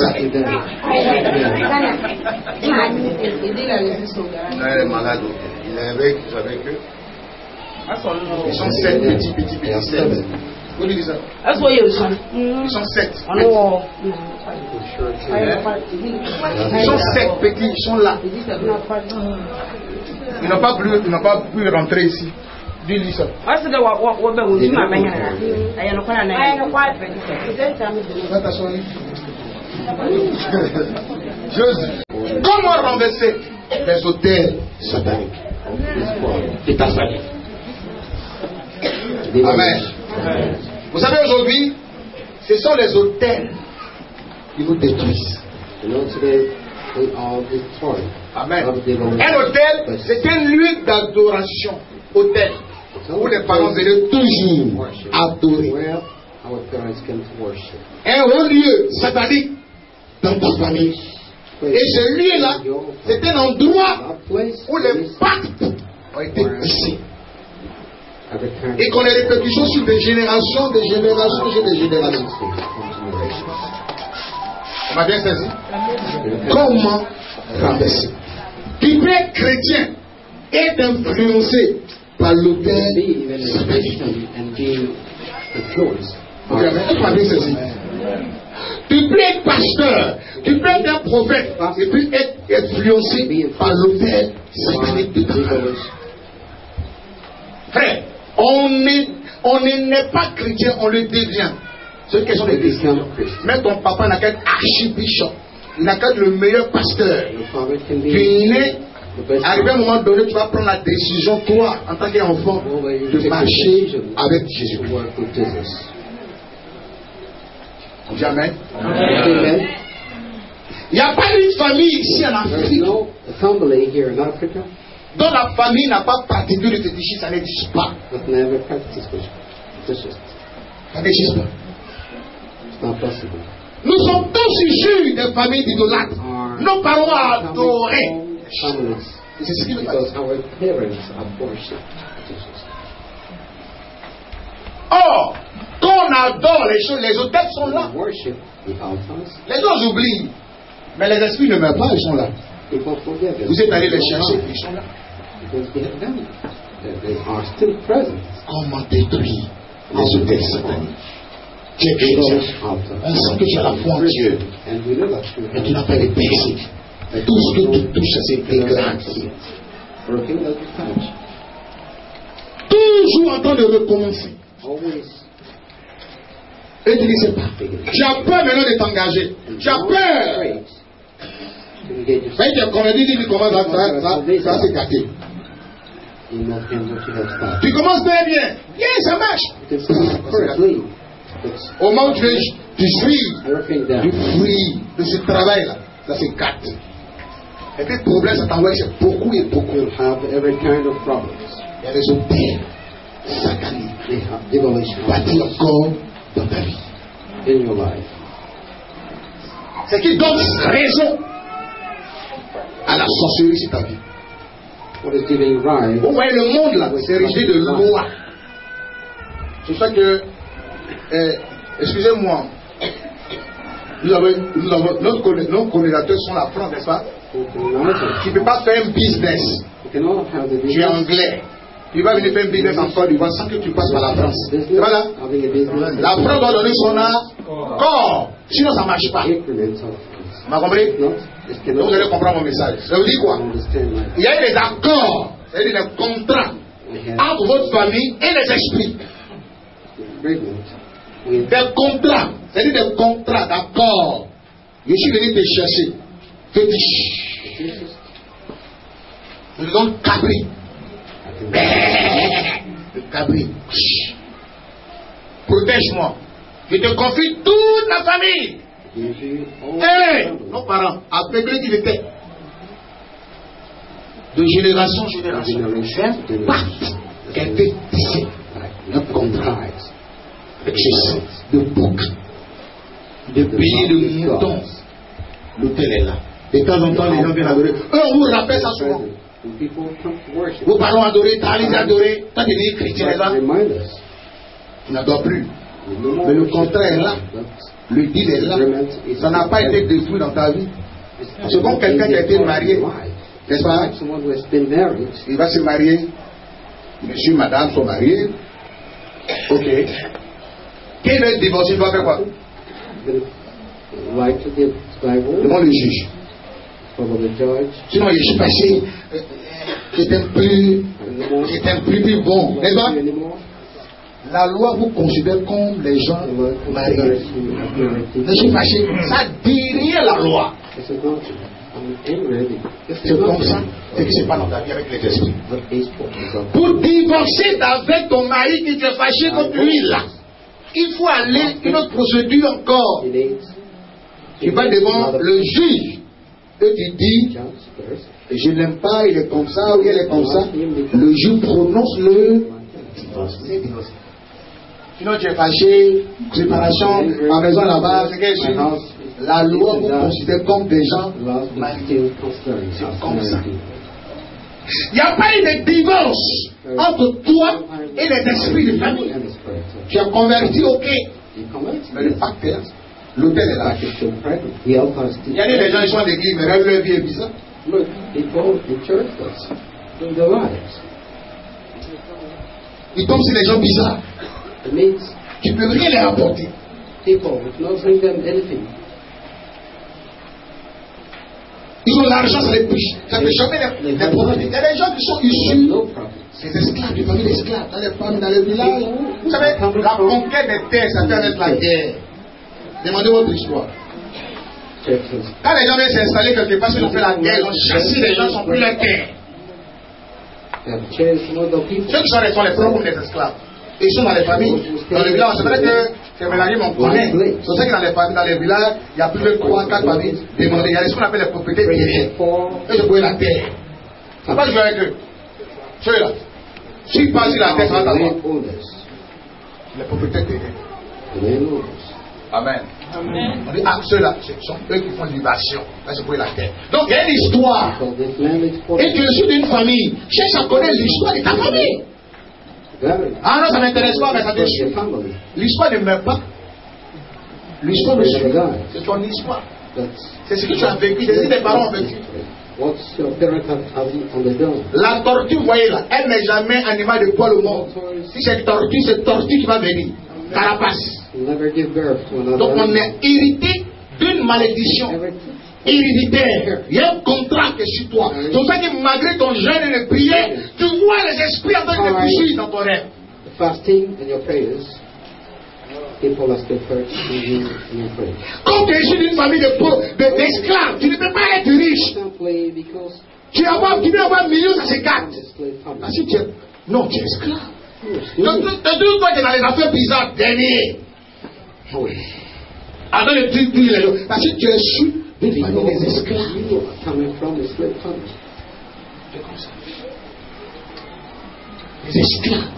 ça. Il est malade. Il est avec eux. Ils sont 7 petits. Vous dites ça? Ils sont 7. Ils sont 7 petits, ils sont là. Ils n'ont pas pu rentrer ici. Dis ça. Jésus, comment renverser les autels sataniques de ta famille? Amen. Vous savez, aujourd'hui, ce sont les autels qui nous détruisent. Amen. Un autel, c'est un lieu d'adoration. Autel. Où les parents venaient toujours adorer. Un haut lieu satanique dans ta famille. Et ce lieu-là, c'est un endroit où les pactes ont été tissés. Et qu'on ait répercussions sur des générations, sur des générations. On m'a bien saisi? Comment renverser? Tu peux être chrétien et influencé par l'autel satanique. On m'a bien saisi? Tu peux être pasteur, tu peux être un prophète et puis être influencé par l'autel satanique de ta famille. Frère, on n'est pas chrétien, on le devient. C'est une question de question. Même ton papa n'a qu'à être archibishop. Il n'a qu'à être le meilleur pasteur. Tu es né, arrivé à un moment donné, tu vas prendre la décision, toi, en tant qu'enfant, de marcher avec Jésus. On dit Amen. Il n'y a pas une famille ici en Afrique dont la famille n'a pas pratiqué le fétichisme, ça n'existe pas. Ça n'existe pas. Nous sommes tous issus des familles d'idolâtres. Nos parents ont adoré. C'est ce qui nous passe. Or, quand on adore les choses, les autels sont là. Les gens oublient. Mais les esprits ne meurent pas, ils sont là. Vous êtes allés les chercher, ils sont là. Comment détruire les autels sataniques? Tu es chrétien. On sent que tu as la foi en Dieu. Mais tu n'as pas les basiques. Tout ce que tu touches, c'est dégrade. Toujours en train de recommencer. Et tu dis c'est pas. Tu as peur maintenant de t'engager. Tu as peur. Mais tu as convaincu, tu commences à se gâter. Tu commences très bien. Bien, ça marche. Au moment où tu suis du fruit de ce travail-là, ça se gâte. Et puis le problème, ça t'envoie, c'est beaucoup et beaucoup. Il y a des hôtels sataniques bâtis encore dans ta vie. C'est qui donne raison à la sorcellerie sur ta vie. Vous voyez, le monde là, c'est régi de lois. C'est ça que, excusez-moi, nos colonisateurs sont la France, n'est-ce pas? Tu ne peux pas faire un business. Tu es anglais. Tu vas venir faire un business en Côte d'Ivoire sans que tu passes par la France. Voilà. La France doit donner son accord. Sinon, ça ne marche pas. Vous m'avez compris? Donc, vous allez comprendre mon message. Ça veut dire quoi? Il y a des accords, c'est-à-dire des contrats entre votre famille et les esprits. Des contrats, c'est-à-dire des contrats, d'accords. Je suis venu te chercher. Fétiche. Je te donne cabri. Le cabri. Protège-moi. Je te confie toute la famille. Nos parents, avec eux qu'il était. De génération en génération. Un pacte qui a été tissé. Un contrat. Avec Jésus. De bouc. De pays de moutons. L'autel est là. De temps en temps, les gens viennent adorer. Eux, on vous rappelle ça souvent. Vos parents adorés, t'as les adorés. Toi, tu es chrétien là. Tu n'adores plus. Mais le contrat est là. Le deal est là. Ça n'a pas été détruit dans ta vie. C'est comme quelqu'un qui a été marié. N'est-ce pas? Il va se marier. Monsieur, madame sont mariés. Ok. Qui veut divorcer, il doit faire quoi? Demande le juge. Sinon, je suis passé. J'étais plus bon. N'est-ce pas? La loi vous considère comme les gens mariés. Je suis fâché. Ça dit rien la loi. C'est comme ça. C'est que c'est pas dans ta vie avec les esprits. Pour divorcer avec ton mari qui t'est fâché contre lui là, il faut aller une autre procédure encore. Tu vas devant le juge et tu dis je n'aime pas, il est comme ça ou il est comme ça. Le juge prononce le divorce. Sinon tu es fâché, séparation, ma maison là-bas, c'est quelque chose. La loi vous considère comme des gens mariés. C'est comme ça. Il n'y a pas eu de divorce entre toi et les esprits de famille. Tu as converti, ok. Mais le facte est, l'autel est là. Il y a des gens qui sont à l'église, mais leur vie est bizarre. Ils tombent sur des gens bizarres. Tu ne peux rien leur apporter. Ils ont l'argent, ça les touche. Ça ne fait jamais les problèmes. Il y a des gens qui sont issus des esclaves, des familles d'esclaves, dans les familles, dans les villages. Vous savez, la conquête des terres, ça fait avec la guerre. Demandez votre histoire. Quand les gens viennent s'installer quelque part, ils ont fait la guerre, ils ont chassé les gens, ils sont plus la terre. Ceux qui sont les propres comme des esclaves. Ils sont dans les familles, dans les villages. C'est vrai que ces mélangés m'en connaissent. C'est pour ça que dans les familles, dans les villages, il y a plus de 3-4 familles demandées. Il y a ce qu'on appelle les propriétés terrières. Et je pouvais la terre. Ça va jouer avec eux. Ceux-là. Si pas sur la terre, ça va t'avoir. Les propriétés terrières. Amen. On dit, ah, ceux-là, ce sont eux qui font libation. Là, je pouvais la terre. Donc, il y a une histoire. Et tu es issu d'une famille. Cherche à connaître l'histoire de ta famille. Ah non, ça ne m'intéresse pas, mais ça te suit. L'histoire ne meurt pas. L'histoire ne suit. C'est ton histoire. C'est ce que tu as vécu, c'est ce que tes parents ont vécu. La tortue, vous voyez là, elle n'est jamais animal de poil au monde. Si c'est tortue qui va venir. Carapace. Donc on est hérité d'une malédiction héréditaire. Il y a un contrat qui est sur toi. C'est pour ça que malgré ton jeûne et les prières, tu vois les esprits en train de te toucher dans ton rêve. Quand tu es issu d'une famille d'esclaves, tu ne peux pas être riche. Tu veux avoir millions, ça s'écarte. Non, tu es esclave. Donc, toi, tu es dans les affaires bizarres, dernier. Avant de dire les gens, parce que tu es issu d'une famille des esclaves. C'est comme ça. Les esclaves.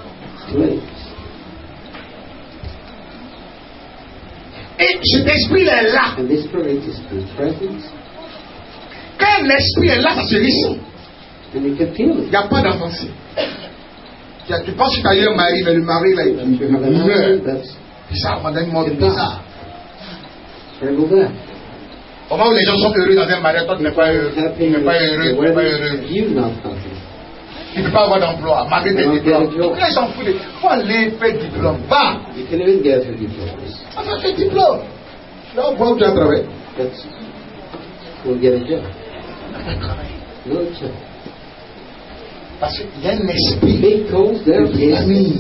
Et cet esprit est là. Quand l'esprit est là, ça se ressent. Il n'y a pas d'avancée. Tu penses que tu as eu un mari, mais le mari là, il meurt. Ça rend un mort bizarre. Au moment où les gens sont heureux dans un mariage, toi tu n'es pas heureux. Tu n'es pas heureux. Tu n'es pas heureux. Tu ne peux pas avoir d'emploi, malgré tes diplômes. Donc là, ils s'en foutent. Il faut aller faire diplôme. Va! On va faire diplôme. Là, on voit où tu as travaillé. Parce qu'il y a un esprit de famille.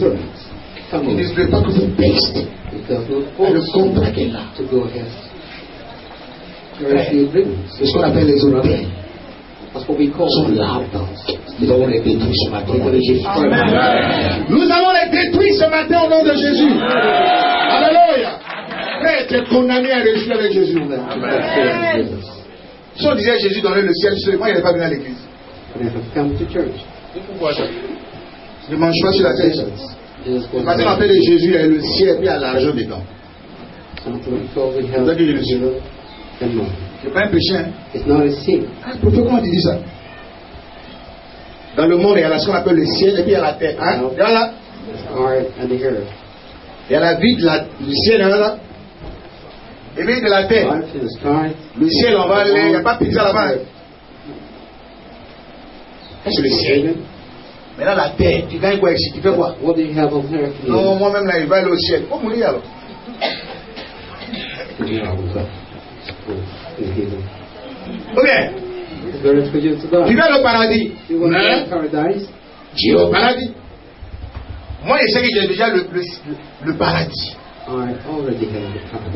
Il ne veut pas que vous pestez. Le contrat qui est là. C'est ce qu'on appelle les hôtels. Sont là. Nous allons les détruire ce matin au nom de Jésus. Nous allons les détruire ce matin au nom de Jésus. Alléluia. Frère, tu es condamné à réussir avec Jésus. Si on disait Jésus donnait le ciel, seulement il n'est pas venu à l'église. Pourquoi ça? Ne mange pas sur la terre. Maintenant, on appelle Jésus, il y a le ciel et il y a l'argent dedans. C'est ça que je le suis. C'est pas un péché. Hein? Pourquoi comment tu dis ça? Dans le monde, il y a ce qu'on appelle le ciel et puis il y a la terre. Hein? Voilà. Il y a la vie du ciel là. Et puis de la terre. Le ciel, on va aller. Il n'y a pas de pizza là-bas. C'est le ciel. Maintenant la terre, tu gagnes quoi ici? Tu fais quoi? Non, moi-même là, il va aller au ciel. Faut mourir alors. Ok. Tu vas au paradis. Tu es au paradis. Moi, je sais que j'ai déjà le paradis.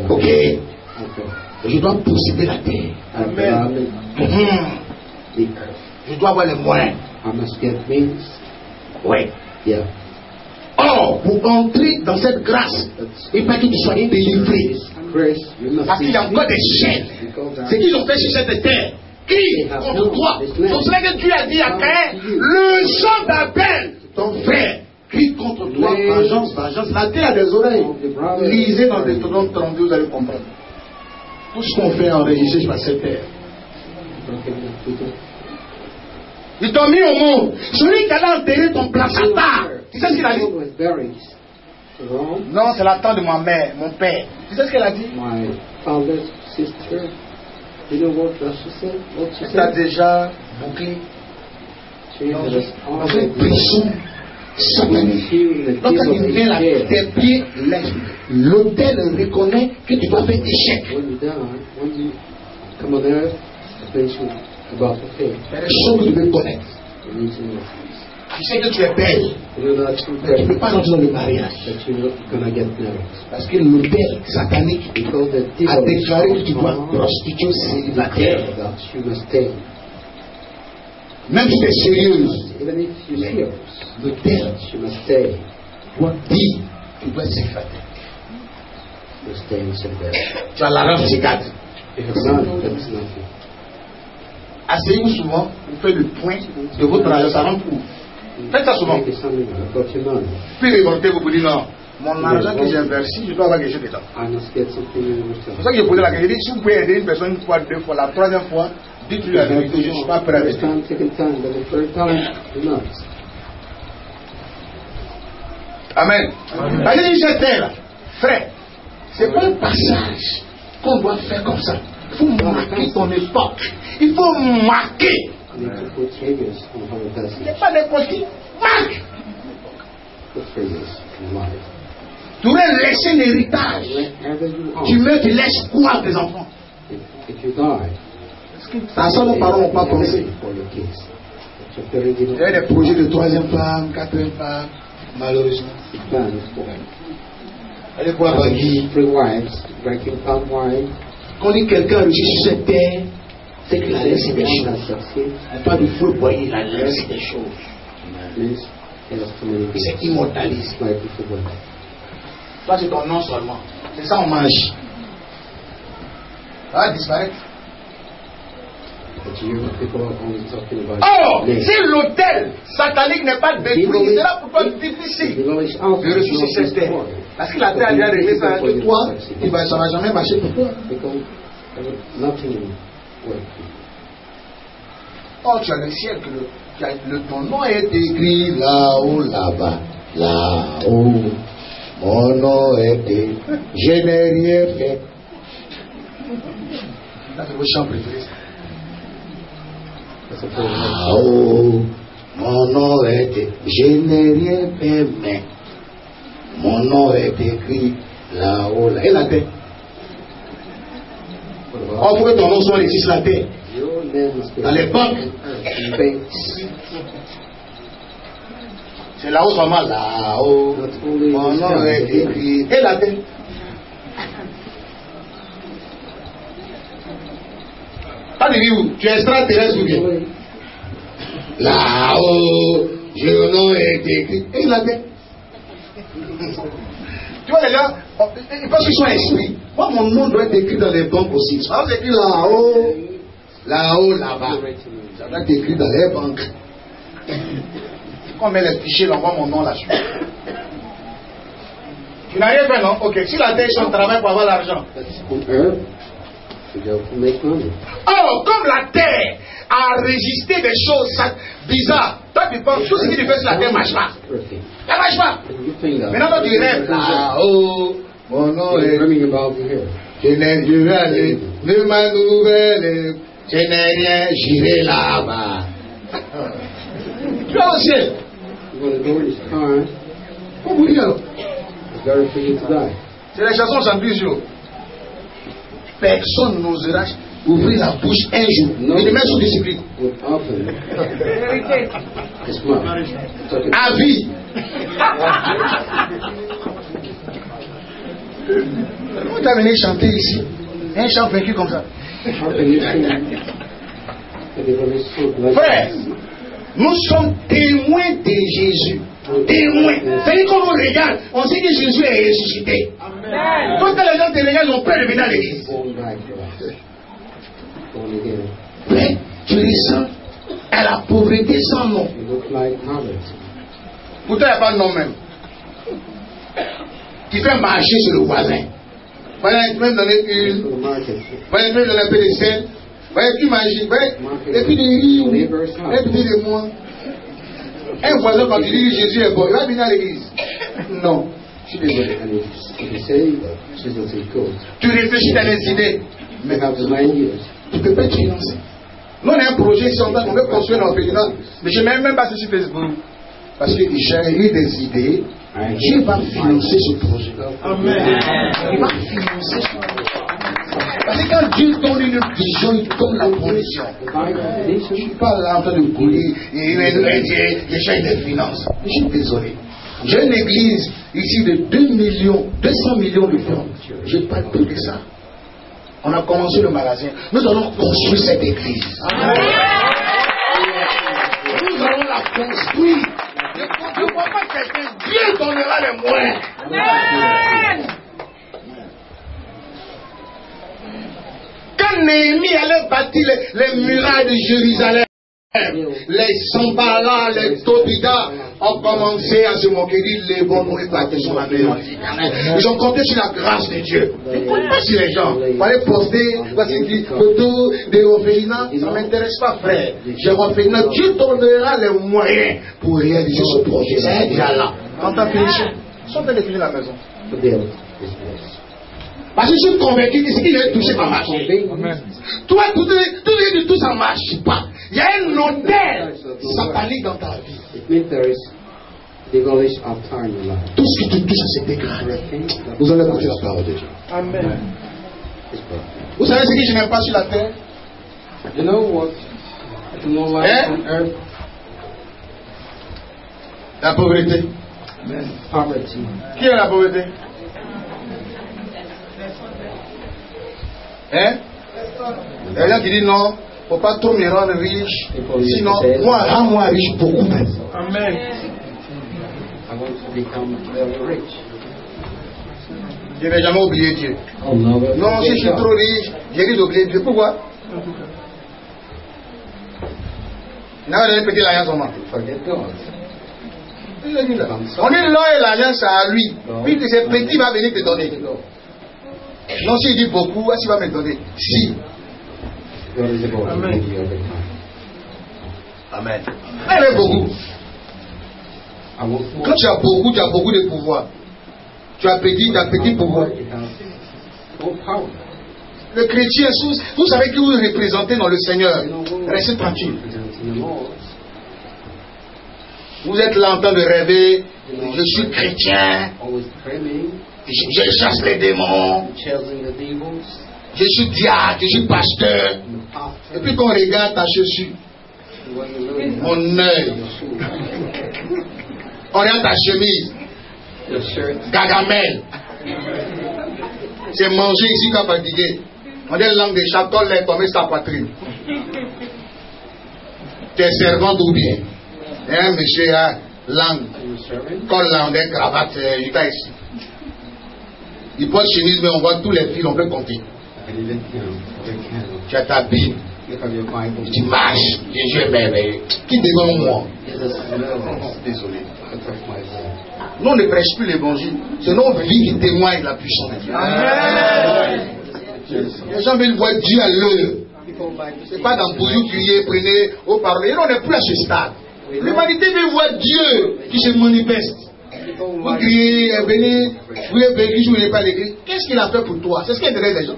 Ok. Je dois posséder la terre. Amen. Je dois avoir les moyens. Oui. Or, pour entrer dans cette grâce, il faut que tu sois délivré. Parce qu'il y a encore des chaînes. C'est qu'ils ont fait sur cette terre. Qui contre toi? C'est cela que Dieu a dit à Caïn. Le sang d'Abel, ton frère, crie contre toi. Vengeance, vengeance. La terre a des oreilles. Lisez dans Deutéronome 32, vous allez comprendre. Tout ce qu'on fait enregistré sur cette terre. Ils t'ont mis au monde. Celui qui allait enterrer ton placenta. Tu sais ce qu'il a dit? Non, c'est la tante de ma mère, mon père. Tu sais ce qu'elle a dit? Tu as déjà bouclé dans une prison satanique. Donc quand il vient là, tes pieds lèvent. L'autel reconnaît que tu vas faire échec. Il y a des choses que tu veux connaître. Tu sais que tu es belle. Tu ne peux pas rentrer dans le mariage. Parce que l'autel satanique a déclaré que tu dois prostituer célibataire. Même si tu es sérieuse, l'autel doit dire que tu dois être célibataire. Tu as l'argent sur 4. Asseyez-vous souvent, vous faites le point de votre argent, ça rend pour. Faites ça souvent. Puis révoltez, vous vous dites non, mon argent que j'ai investi, je dois avoir quelque chose dedans. C'est pour ça que je posais la question. Si vous pouvez aider une personne une fois, deux fois, la troisième fois, dites-lui la vérité, je ne suis pas prêt à rester. Amen. Allez, cette terre, frère, c'est pas un passage qu'on doit faire comme ça. Il faut marquer ton époque. Il faut marquer. Il n'y a pas n'importe qui. Marque. Tu veux laisser l'héritage. Tu meurs, tu laisses quoi à tes enfants? Ça sort nos parents n'ont pas pensé. Il y a des projets de troisième femme, quatrième femme, malheureusement. Allez voir Bagui. Quand dit quelqu'un réussit sur cette terre, c'est qu'il a laissé des choses. On parle de feu boyer, il a laissé des choses. C'est immortalisé. Toi, c'est ton nom seulement. C'est ça, on mange. Ça va disparaître. Oh, si l'autel satanique n'est pas détruit, c'est là pourquoi c'est difficile de ressusciter cette terre. Parce que la terre a déjà réglé ça. Et toi, ça ne va jamais marcher pour toi. Oh, tu as le ciel que ton nom est écrit là-haut, là-bas, là-haut. Mon nom est écrit. Je n'ai rien fait. C'est vos chants préférés. Là-haut, mon nom est écrit. Je n'ai rien fait, mais mon nom est écrit là-haut, là. Et la terre? Oh, il faut que ton nom soit ici sur la terre. Dans les banques. C'est là-haut seulement, là-haut. Mon nom est écrit. Et la terre? Pas de vie où? Tu es extraterrestre ou bien? Là-haut, mon nom est écrit. Et la terre? Tu vois les gens, ils pensent qu'ils sont esprits. Moi, mon nom doit être écrit dans les banques aussi. Ça doit être écrit là-haut, là-haut, là-bas. Ça doit être écrit dans les banques. Quand on met les fichiers, on voit mon nom là-dessus. Tu n'as rien fait, non? Ok. Si la terre est son travail pour avoir l'argent. Oh, comme la terre a résisté des choses bizarres. Toi, tu penses tout ce que tu fais sur la terre ne marche pas. Ça ne marche pas. Maintenant, toi, tu rêves. Ah, oh, mon nom est. Je vais aller de ma nouvelle. Je n'ai rien, j'irai là-bas. Tu vas au ciel. Pour vous dire. C'est la chanson championne. Personne n'osera ouvrir la bouche un jour. Et les mains sous discipline. À vie. Vous t'avez chanter ici. Un chant vaincu comme ça. Frère, nous sommes témoins de Jésus. Témoins. C'est-à-dire qu'on nous regarde, on sait que Jésus est ressuscité. Amen. Quand les gens te regardent, ils ont peur de venir à l'église. Mais tu ressens à la pauvreté sans nom. Pourtant, il n'y a pas de nom même. Tu fais marcher sur le voisin. Voilà, tu peux me donner une. Voilà, tu peux me donner un peu de sel. Voilà, tu manges. Et puis des riz, et puis des mois. Un voisin, quand tu dis Jésus est bon, il va venir à l'église. Non. Je suis désolé. Tu réfléchis dans les idées. Mais tu ne peux pas te financer. Nous, on a un projet ici, on veut construire notre pays. Mais je ne mets même pas sur Facebook. Parce que j'ai eu des idées. Dieu va financer ce projet. Amen. Il va financer ce projet. Parce que quand Dieu donne une vision, il donne la condition. Je ne suis pas là en train de courir et j'ai des finances. Je suis désolé. J'ai une église ici de 200 millions de francs. Je n'ai pas tout de ça. On a commencé le magasin. Nous allons construire cette église. Amen. Nous allons la construire. Je ne vois pas quelqu'un. Dieu donnera les moyens. Amen. Quand Néhémie allait bâtir les murailles de Jérusalem, les Sambala, les Tobida ont commencé à se moquer, dire les bons nous bâtis sur la maison. Ils ont compté sur la grâce de Dieu. Je ne compte pas sur les gens. Il fallait poster, voici une photo des orphelinats. Ça ne m'intéresse pas, frère. J'ai orphelinat. Dieu donnera les moyens pour réaliser ce projet. C'est déjà là. Quand tu as fini, ils sont en train de finir la maison. Parce que je suis convaincu que ce qu'il a touché va marcher. Toi, tout ça ne marche pas. Il y a un hôtel satanique dans ta vie. Tout ce qui te touche, c'est dégrade. Vous allez écouter la parole de Dieu. Amen. Vous savez ce que je n'aime pas sur la terre? La pauvreté. Qui est la pauvreté? Les gens qui disent non, il ne faut pas trop me rendre riche. Sinon, moi, rends-moi riche beaucoup même. Amen. Je ne vais jamais oublier Dieu. Non, si je suis trop riche, j'ai dit d'oublier Dieu. Pourquoi? Non, on a une petite alliance au moins. On dit l'or et l'alliance à lui. Puis c'est petit, il va venir te donner. Non, s'il dit beaucoup, est-ce qu'il va me donner? Si. Amen. Amen. Il est beaucoup. Quand tu as beaucoup de pouvoir. Tu as petit pouvoir. Le chrétien, vous savez que vous représentez dans le Seigneur. Restez tranquille. Vous êtes là en train de rêver. Je suis chrétien. Je chasse les démons. Je suis diacre, je suis pasteur. Et puis qu'on regarde ta chaussure, mon œil, on regarde ta chemise, gagamel. C'est manger ici qu'à fatiguer. On dit langue de chat, colle les tomber sa poitrine. Tu es servante ou bien? Hein, monsieur, langue. Colle là, on dit cravate, il est ici. Il porte chemise, mais on voit tous les fils, on peut compter. Tu as ta Bible. Tu marches. Jésus est merveilleux. Qui devant moi? Désolé. Nous, on ne prêche plus l'évangile. C'est nos vies qui témoignent de la puissance de Dieu. Amen. Les gens veulent voir Dieu à l'heure. C'est pas dans Bouyou crier, prenez aux paroles. Et on n'est plus à ce stade. L'humanité veut voir Dieu qui se manifeste. Vous criez, venez, vous êtes l'église, vous n'êtes pas l'église. Qu'est-ce qu'il a fait pour toi? C'est ce qui intéresse les gens.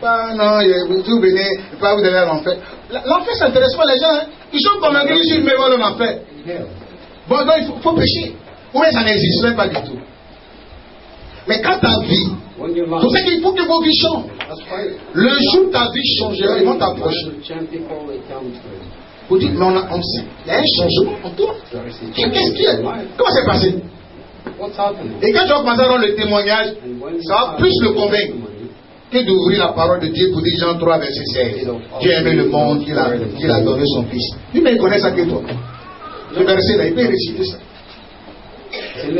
Pas, non, vous venez, pas vous allez à l'enfer. L'enfer, ça n'intéresse pas les gens. Hein. Ils sont convaincus qu'ils ne vont l'enfer. Bon, donc il faut pécher. Ou bien ça n'existerait pas du tout. Mais quand ta vie, c'est pour ça qu'il faut que vos vies changent. Le jour où ta vie changera, ils vont t'approcher. Vous dites, mais on sait, il y a un changement en toi. Qu'est-ce qu'il y a? Comment c'est passé? Et quand tu vas commencer à avoir le témoignage, ça va plus le convaincre que d'ouvrir la parole de Dieu pour dire Jean 3, verset 16. Dieu a aimé le monde, qu'il a donné son Fils. Lui, mais il connaît ça que toi. Ce verset-là, il peut réciter ça. Il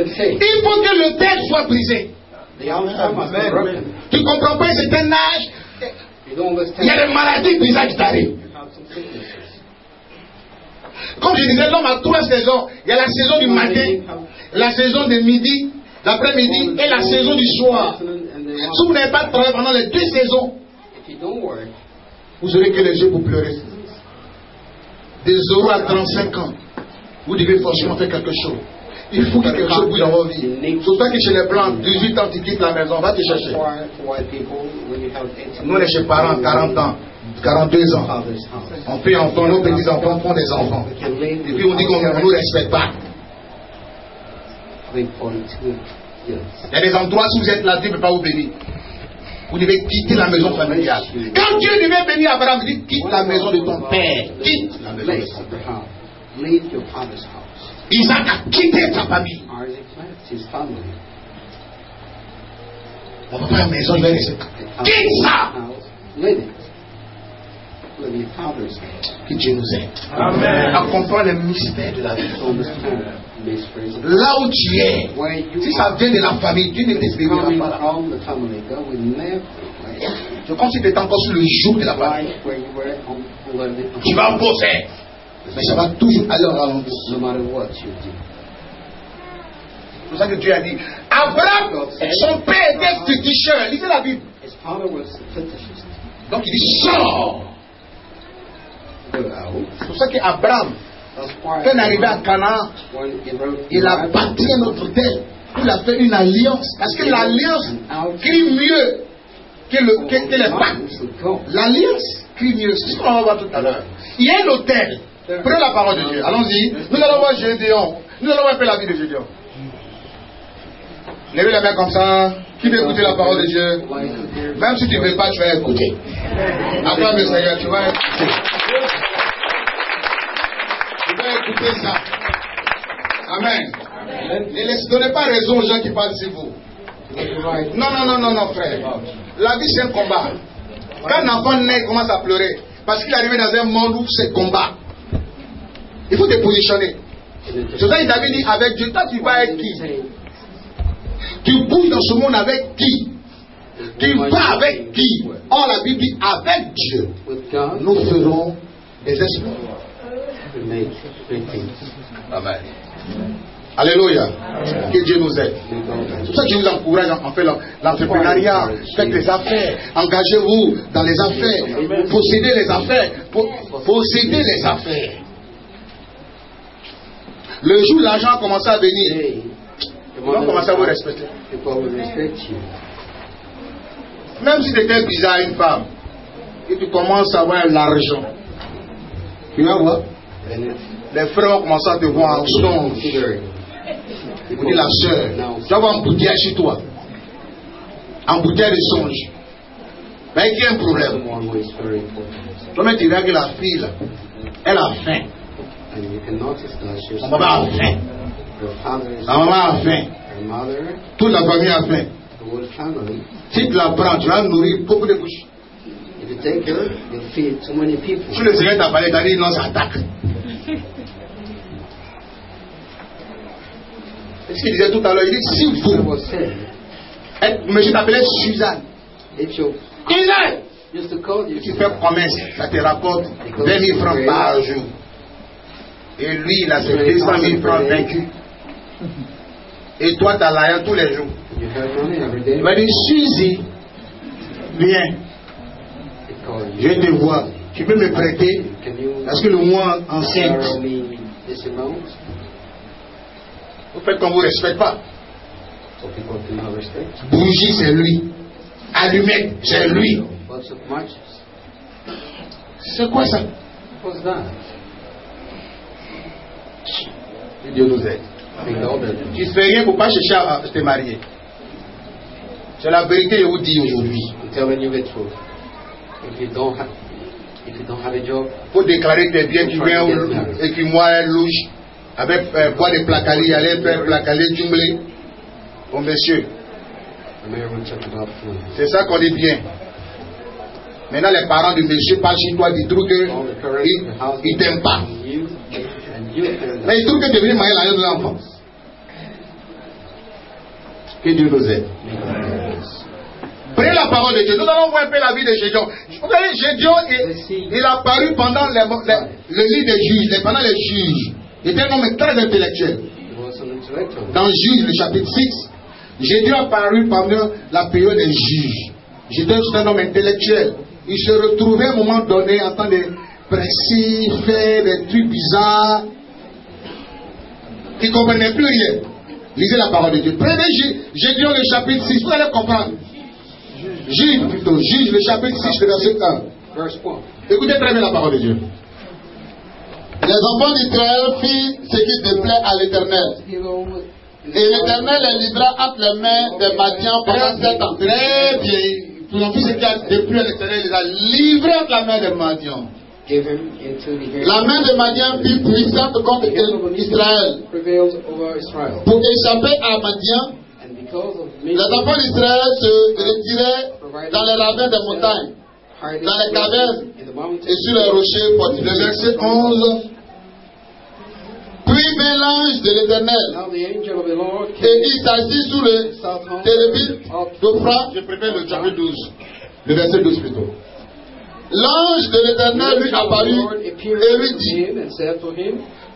faut que le texte soit brisé. Tu ne comprends pas, c'est un âge. Il y a des maladies bizarres qui t'arrivent. Comme je disais, l'homme a 3 saisons. Il y a la saison du matin, la saison de midi, l'après-midi et la saison du soir. Si vous n'avez pas travaillé pendant les 2 saisons, vous aurez que les yeux pour pleurer. De 0 à 35 ans, vous devez forcément faire quelque chose. Il faut que quelque chose bouge dans votre vie. C'est pour ça que chez les Blancs, 18 ans, tu quittes la maison, va te chercher. Nous, les chez parents, 40 ans, 42 ans. On fait enfants, nos petits-enfants font des enfants. Et puis on dit qu'on ne nous respecte pas. Il y a des endroits où vous êtes là, Dieu ne peut pas vous bénir. Vous devez quitter la maison familiale. Quand Dieu devait bénir Abraham, il dit quitte la maison de ton père. Quitte la maison de ton père. Isaac a quitté sa famille. On va pas à la maison, il va rester. Quitte ça. Que Dieu nous aide. Amen. À comprendre le mystère de la vie. Là où tu es, si ça vient de la famille, Dieu ne t'exprimera pas là. Je pense que tu es encore sur le jour de la famille. Tu vas bosser. Mais ça va toujours aller au ralenti. C'est pour ça que Dieu a dit Abraham, son père était féticheur. Lisez la Bible. Donc il dit sors. C'est pour ça qu'Abraham, quand il est arrivé à Canaan, il a bâti un autre hôtel. Il a fait une alliance. Parce que l'alliance crie mieux que les pactes. L'alliance crie mieux. C'est ce qu'on va voir tout à l'heure. Il y a un hôtel. Prenez la parole de Dieu. Allons-y. Nous allons voir Gédéon. Nous allons voir un peu la vie de Gédéon. Levez la main comme ça. Qui veut écouter la parole de Dieu? Même si tu ne veux pas, tu vas écouter. Après le Seigneur, tu vas écouter. Tu vas écouter ça. Amen. Ne donnez pas raison aux gens qui parlent sur vous. Non, frère. La vie, c'est un combat. Quand un enfant naît, il commence à pleurer. Parce qu'il est arrivé dans un monde où c'est combat. Il faut te positionner. C'est ça qu'il t'avait dit avec Dieu. Toi, tu vas être qui? Tu bouges dans ce monde avec qui? Tu vas avec qui? Or, la Bible dit avec Dieu, nous ferons des exploits. Amen. Alléluia. Que Dieu nous aide. C'est pour ça que je vous encourage en fait l'entrepreneuriat. Faites des affaires. Engagez-vous dans les affaires. Possédez les affaires. Possédez les affaires. Le jour où l'argent a commencé à venir, ils vont commencer à vous respecter. Même si tu étais bizarre à une femme, et tu commences à avoir l'argent, tu vas voir, les frères vont commencer à te voir en songe. Vous dites la soeur, tu vas voir un bouteille chez toi. Un bouteille de songe. Mais il y a un problème. Toi-même, tu regardes que la fille, là, elle a faim. Sa maman a faim. Sa maman a faim. Toute la famille a faim. Si tu la prends, tu vas nourrir beaucoup de bouches. Si le Seigneur t'a parlé, t'as dit non, ça attaque. C'est ce qu'il disait tout à l'heure. Il dit si vous, monsieur t'appelait Suzanne. Isaac, tu fais promesse, ça te rapporte 20 000 francs par jour. Et lui, il a ses 200 000 francs vaincus. Et toi, tu as l'argent tous les jours. Il va dire, Suzy, Viens. Je vais te voir. Tu peux me prêter? Parce que le mois enceinte. Vous faites qu'on ne vous respecte pas. Bougie, c'est lui. Allumette, c'est lui. C'est quoi ça? Dieu nous aide. Tu ne fais rien pour ne pas chercher à te marier. C'est la vérité que je vous dis aujourd'hui. Il faut déclarer que bien tu viens et que moi elle louche avec bois de placali, aller faire placali jumblé. Bon monsieur, c'est ça qu'on dit bien. Maintenant les parents du monsieur parlent chez toi, ils trouvent qu'ils ne t'aiment pas. Mais ils trouvent que tu es venu marier l'année de l'enfant. Que Dieu nous aide. Prenez la parole de Dieu. Nous allons voir un peu la vie de Gédéon. Vous voyez, Gédéon, il a apparu pendant le lit des juges, pendant les juges. Il était un homme très intellectuel. Dans Juges, le chapitre 6, Gédéon a apparu pendant la période des juges. Gédéon, c'est un homme intellectuel. Il se retrouvait à un moment donné en train de presser, faire des trucs bizarres. Il ne comprenait plus rien. Lisez la parole de Dieu. Prenez Gédéon, le chapitre 6, vous allez comprendre. Juge plutôt, Juge le chapitre 6, le verset 1. Écoutez très bien la parole de Dieu. Les enfants d'Israël firent ce qui déplaît à l'Éternel. Et l'Éternel les livra entre les mains des Madians pendant 7 ans. Très bien. Tout en plus, ce qui a déplu à l'Éternel, il a livré entre la main des Madians. La main de Madian fut puissante contre Israël. Pour échapper à Madian, les enfants d'Israël se retiraient dans les ravins des montagnes, dans les cavernes et sur les rochers fortifiés. Verset 11. Puis vint l'ange de l'Éternel, et il s'assit sous le térébinthe d'Ophra. Je préfère le chapitre 12. Le verset 12 plutôt. L'ange de l'Éternel lui apparut et lui dit,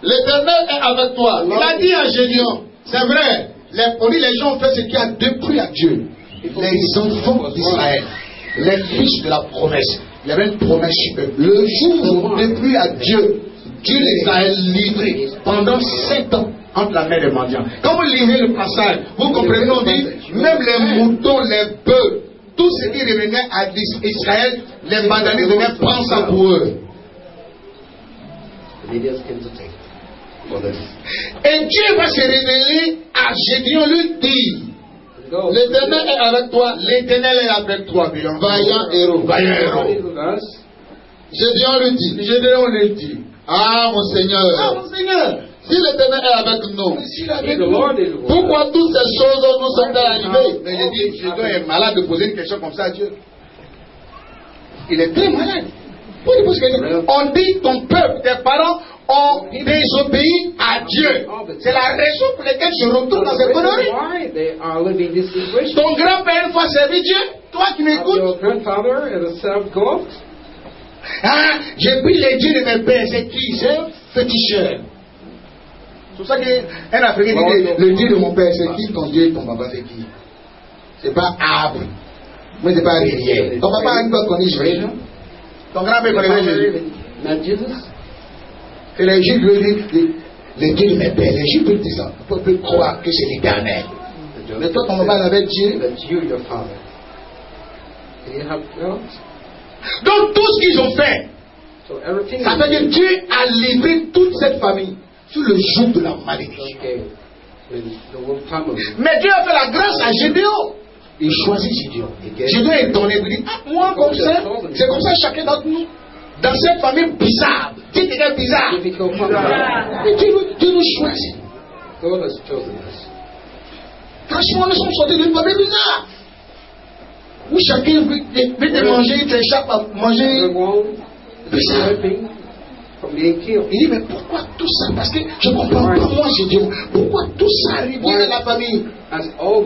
l'Éternel est avec toi. Il a dit à Gédéon, c'est vrai, les gens ont fait ce qui a déplu à Dieu. Les enfants d'Israël, les fils de la promesse. Il y avait une promesse superbe. Le jour où ils ont déplu à Dieu, Dieu les a livrés pendant 7 ans entre la main des mendiants. Quand vous lisez le passage, vous comprenez, on dit, même les moutons, les bœufs, tout ce qui revenait à Israël, les Madianites venaient prendre ça pour eux. Et Dieu va se révéler à Gédéon, lui dit, l'Éternel est avec toi. L'Éternel est avec toi, vaillant héros. Vaillant héros. Gédéon lui dit, Gédéon lui dit, ah mon Seigneur, si l'Éternel est avec nous, pourquoi toutes ces choses nous sont-elles arrivées? Mais j'ai dit, Gédéon est malade de poser une question comme ça à Dieu. Il est très malade. On dit ton peuple, tes parents ont désobéi à Dieu. C'est la raison pour laquelle je retourne dans ces conneries. Ton grand-père une fois servi Dieu. Toi qui m'écoutes. Ah, j'ai pris les dieux de mes pères. C'est qui? C'est un féticheur. C'est pour ça qu'un Africain dit le dieu de mon père, c'est qui? Ton dieu et ton papa, c'est qui? C'est pas arbre. Mais c'est pas rivière. Ton papa a une fois connu Jésus. Ton grand-père connaissait Jésus. Et les Juifs lui disent, le Dieu de mes pères, les Juifs disent ça. On peut croire que c'est l'Éternel. Mais toi, ton papa avait Dieu. Donc tout ce qu'ils ont fait, ça veut dire que Dieu a livré toute cette famille sur le joug de la malédiction. Mais Dieu a fait la grâce à Gédéon. Il choisit Gédéon. Gédéon est donné, il dit, ah, moi comme ça, c'est comme ça chacun d'entre nous. Dans cette famille bizarre, dites quelqu'un bizarre. Mais Dieu nous choisit. Franchement, nous sommes sortis d'une famille bizarre. Où chacun veut te manger, il t'échappe à manger bizarre. Il dit, mais pourquoi tout ça? Parce que je ne comprends pas, moi, Gédéon. Pourquoi tout ça arrive dans la famille? Alors,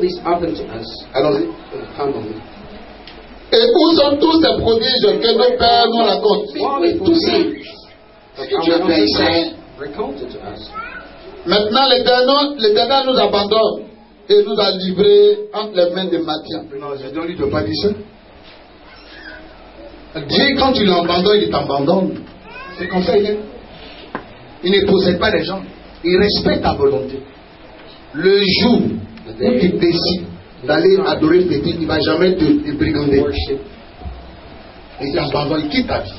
et où sont tous ces prodiges que nos pères nous racontent? Oui, tout ça. C'est que Dieu a fait Israël. Maintenant, l'Éternel nous abandonne et nous a livrés entre les mains de Madian. Non, Gédéon lui ne doit pas dire ça. Dieu, quand tu l'abandonnes, il t'abandonne. C'est comme ça, il est. Il ne possède pas les gens. Il respecte ta volonté. Le jour où tu décides d'aller adorer le petit, il ne va jamais te brigander. Il t'abandonne, il quitte ta vie.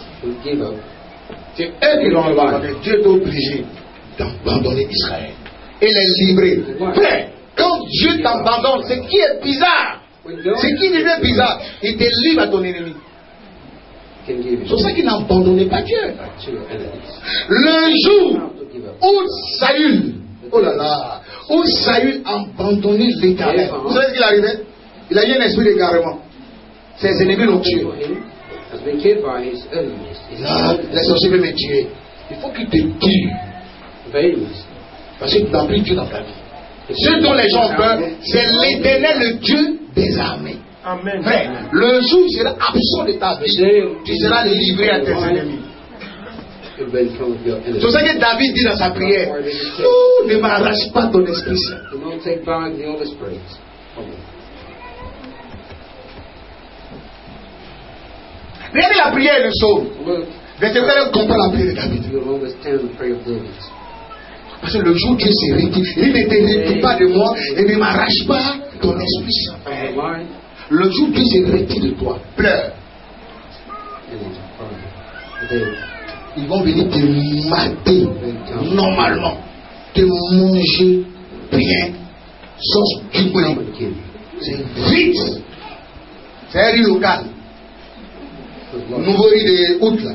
C'est eux qui l'ont abandonné. Dieu est obligé d'abandonner Israël et les libérer. Mais quand Dieu t'abandonne, ce qui est bizarre, ce qui devient bizarre, il te livre à ton ennemi. C'est pour ça qu'il n'abandonnait pas Dieu. Le jour où Saül, oh là là, où Saül abandonnait l'Éternel, vous savez ce qu'il arrivait? Il a eu un esprit d'égarement. Ses ennemis l'ont tué. Là, les sorciers veulent me tuer. Il faut qu'il te tue. Parce que tu n'as plus Dieu dans ta vie. Ce dont les gens ont peur, c'est l'Éternel, le Dieu des armées. Amen. Frère, le jour où il sera absent de ta vie, tu seras livré à tes ennemis. C'est pour ça que David dit dans sa prière, oh, ne m'arrache pas ton esprit saint. Regardez la prière et le psaume. L'éternel comprend la prière de David. Parce que le jour où Dieu s'est retiré, il ne te retire pas de moi et ne m'arrache pas ton esprit saint. Le jour où Dieu s'est retiré de toi, pleure. Ils vont venir te mater normalement, te manger bien, sauce du blé. C'est vite. C'est un riz local. Nouveau riz de août là.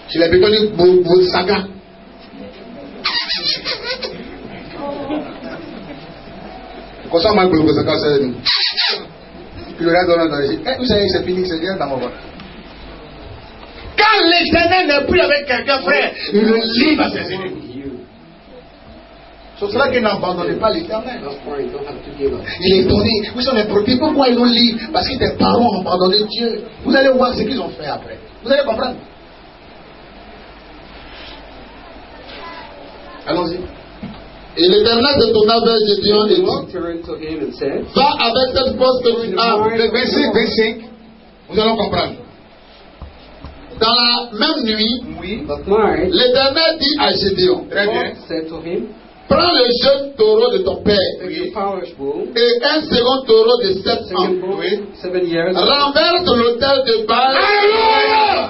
C'est la bétonne de Saga. Comme ça, moi, pour le Saga, c'est. Puis le reste, on a dit, vous savez, c'est fini, c'est bien dans mon ventre. Quand l'Éternel n'est plus avec quelqu'un, frère, il le livre à ses ennemis. C'est cela qu'il n'abandonnait pas l'Éternel. Il est étonné. Vous savez, pourquoi ils nous livrent? Parce que tes parents ont abandonné Dieu. Vous allez voir ce qu'ils ont fait après. Vous allez comprendre. Allons-y. Et l'Éternel se tourna vers Gédéon et dit, va avec cette force que tu as. Le verset 25, nous allons comprendre. Dans la même nuit, l'Éternel dit à Gédéon, très bien. prends le jeune taureau de ton père et un second taureau de 7 ans. Renverse l'autel de Baal. Alléluia!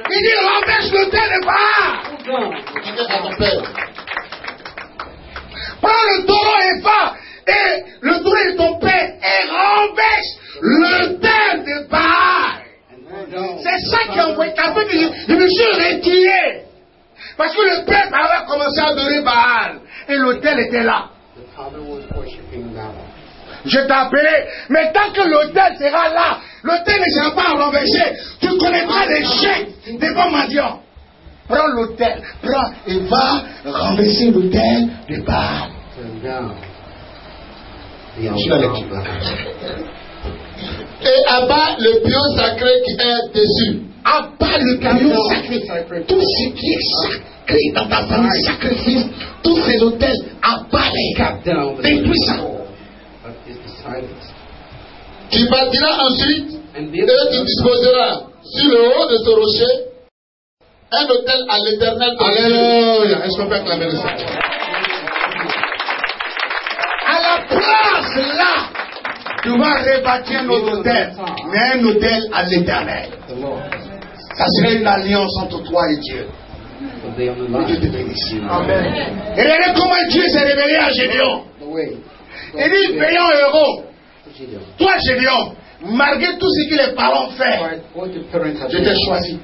Il dit renverse l'autel de Baal. À ton père. Prends le taureau et va, et le taureau de ton père, et renverse l'autel de Baal. C'est ça qui a envoyé. Je me suis retiré. Parce que le peuple avait commencé à adorer Baal. Et l'autel était là. Je t'ai appelé. Mais tant que l'autel sera là, l'autel ne sera pas renversé. Tu connaîtras les chèques des bons mendiants. Prends l'autel. Prends et va renverser l'autel de Baal. Et abat le pion sacré qui est dessus. Abat le pion sacré. Tout ce qui est sacré dans ta famille, sacrifice, tous ces autels, abat-les. Détruis ça. Tu bâtiras ensuite et tu disposeras sur le haut de ce rocher un autel à l'Éternel. Alléluia. Est-ce qu'on peut acclamer le Seigneur? À la place là, tu vas rebâtir un autre autel, mais un autel à l'Éternel. Ça serait une alliance entre toi et Dieu. Et Dieu te bénisse. Amen. Et regardez comment Dieu s'est révélé à Gédéon. Il dit, payons héros. Toi, Gédéon, malgré tout ce que les parents font, je t'ai choisi.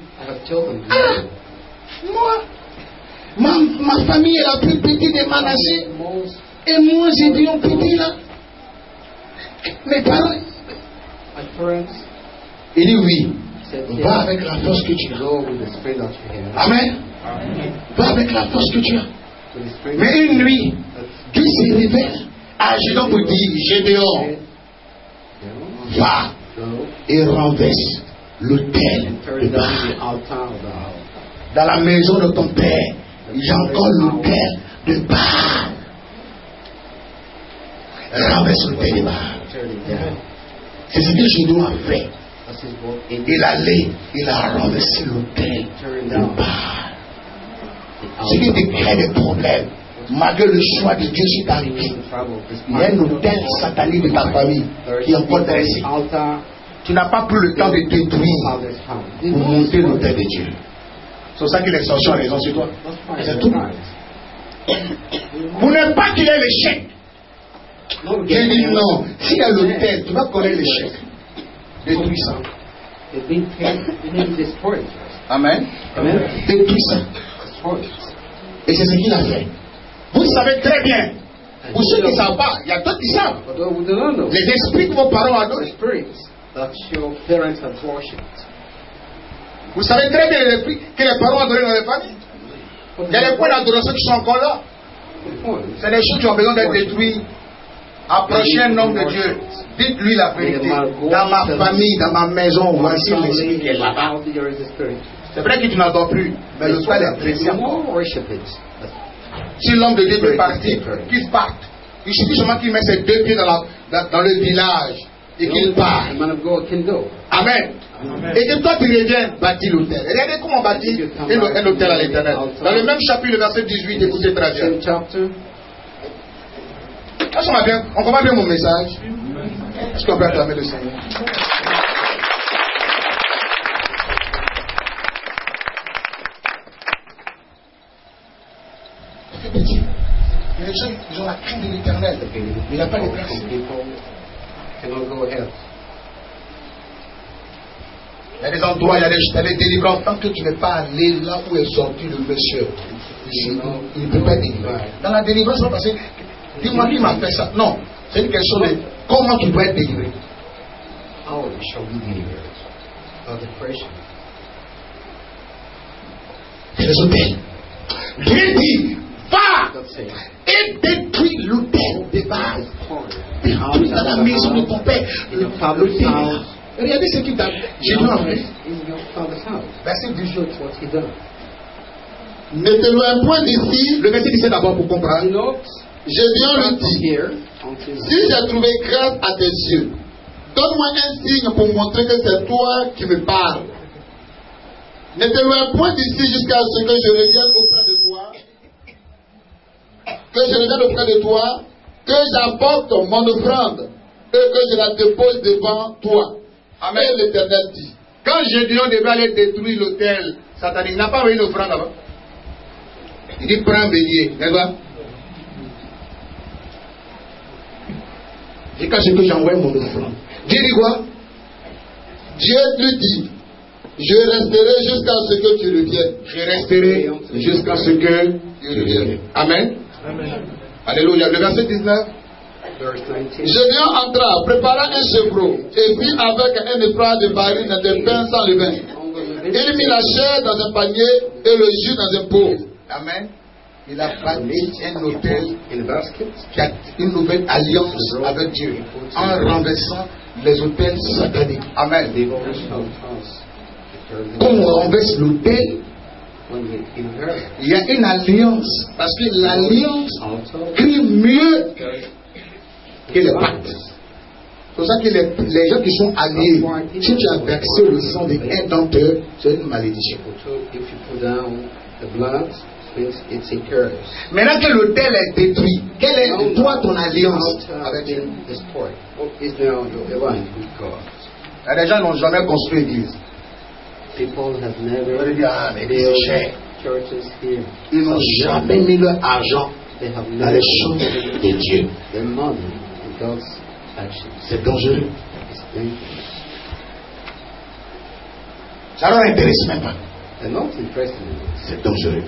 Moi, ma famille est la plus petite de Manassé. Et moi, Gédéon petit là. Mes parents. Il dit oui. Va avec la force que tu as. Amen. Va avec la force que tu as. Mais une nuit, Dieu se révèle à Gédéon pour dire, Gédéon, va et renverse l'autel de Baal. Dans la maison de ton père, il y a encore l'autel de Baal. Renverse l'autel de Baal. C'est ce que Gédéon a fait. Il allait, il a renversé l'autel de Baal. Ce qui te crée des problèmes. Malgré le choix de Dieu sur ta vie, il y a un autel satanique de ta famille qui est encore dressé. Tu n'as pas pris le temps de détruire pour monter l'autel de Dieu. C'est ça que les sorciers ont raison sur toi. C'est tout. Vous n'aimez pas qu'il y ait l'échec. Dieu dit non. S'il y a l'autel, tu vas connaître l'échec. Détruis ça. Amen. Détruis ça. Et c'est ce qu'il a fait. Vous savez très bien. Pour ceux qui ne savent pas, il y a d'autres qui savent. Les esprits que vos parents adorent. Vous savez très bien les esprits que les parents adorent dans les familles. Il y a des points d'adoration qui sont encore là. C'est des choses qui ont besoin d'être détruites. Approchez un homme de Dieu. Dites-lui la vérité. Dans ma famille, dans ma maison, voici l'esprit qui est là-bas. C'est vrai que tu n'adores plus, mais le soir est dressé encore. Si l'homme de Dieu peut partir, qu'il parte. Il suffit seulement qu'il mette ses deux pieds dans le village et qu'il parte. Amen. Et que toi tu reviens bâtir l'autel. Regardez comment on bâtit un autel à l'Éternel. Dans le même chapitre, le verset 18, écoutez très bien. On comprend bien mon message. Est-ce qu'on peut acclamer le Seigneur? Les gens, ils ont la crainte de l'Éternel. Il n'y a pas de place. Il y a des endroits, il y a des délivrances. Tant que tu n'es pas allé là où est sorti le monsieur, il ne peut pas délivrer. Dans la délivrance, on va passer. Dis-moi qui m'a fait ça. Non, c'est une question de comment tu dois être délivré. C'est les hôtels. Dieu dit, va et détruis l'autel de Baal. Détruis dans la maison de ton père. L'autel. Regardez ce qu'il t'a dit. Verset 18. Ne t'éloigne point d'ici. Le verset 17 d'abord pour comprendre. Gédéon le dit, si j'ai trouvé grâce à tes yeux, donne-moi un signe pour montrer que c'est toi qui me parles. Ne t'éloigne point d'ici jusqu'à ce que je revienne auprès de toi, que j'apporte mon offrande et que je la dépose devant toi. Amen. Et l'Éternel dit. Quand Gédéon devait aller détruire l'autel satanique, il n'a pas envoyé l'offrande là-bas. Il dit, prends un bélier, n'est-ce pas? Et quand c'est que j'envoie mon offrande, Dieu dit quoi? Dieu lui dit, je resterai jusqu'à ce que tu reviennes. Je resterai jusqu'à ce que tu reviennes. Amen. Alléluia. Le verset 19. Gédéon entra, prépara un chevreau, et vit avec un épreuve de farine de pain sans levain. Il mit la chair dans un panier et le jus dans un pot. Amen. Il a bâti un autel qui a une nouvelle alliance avec Dieu en renversant les autels sataniques. Amen. Quand on renverse l'autel, il y a une alliance. Parce que l'alliance crie mieux que les pactes. C'est pour ça que les gens qui sont alliés, si tu as versé le sang d'un d'entre eux, c'est une malédiction. Maintenant que l'autel est détruit, quelle est toi ton alliance avec Dieu? Les gens n'ont jamais construit l'église. Ils n'ont jamais mis leur argent dans les choses de Dieu. C'est dangereux. Ça ne leur intéresse même pas. C'est dangereux.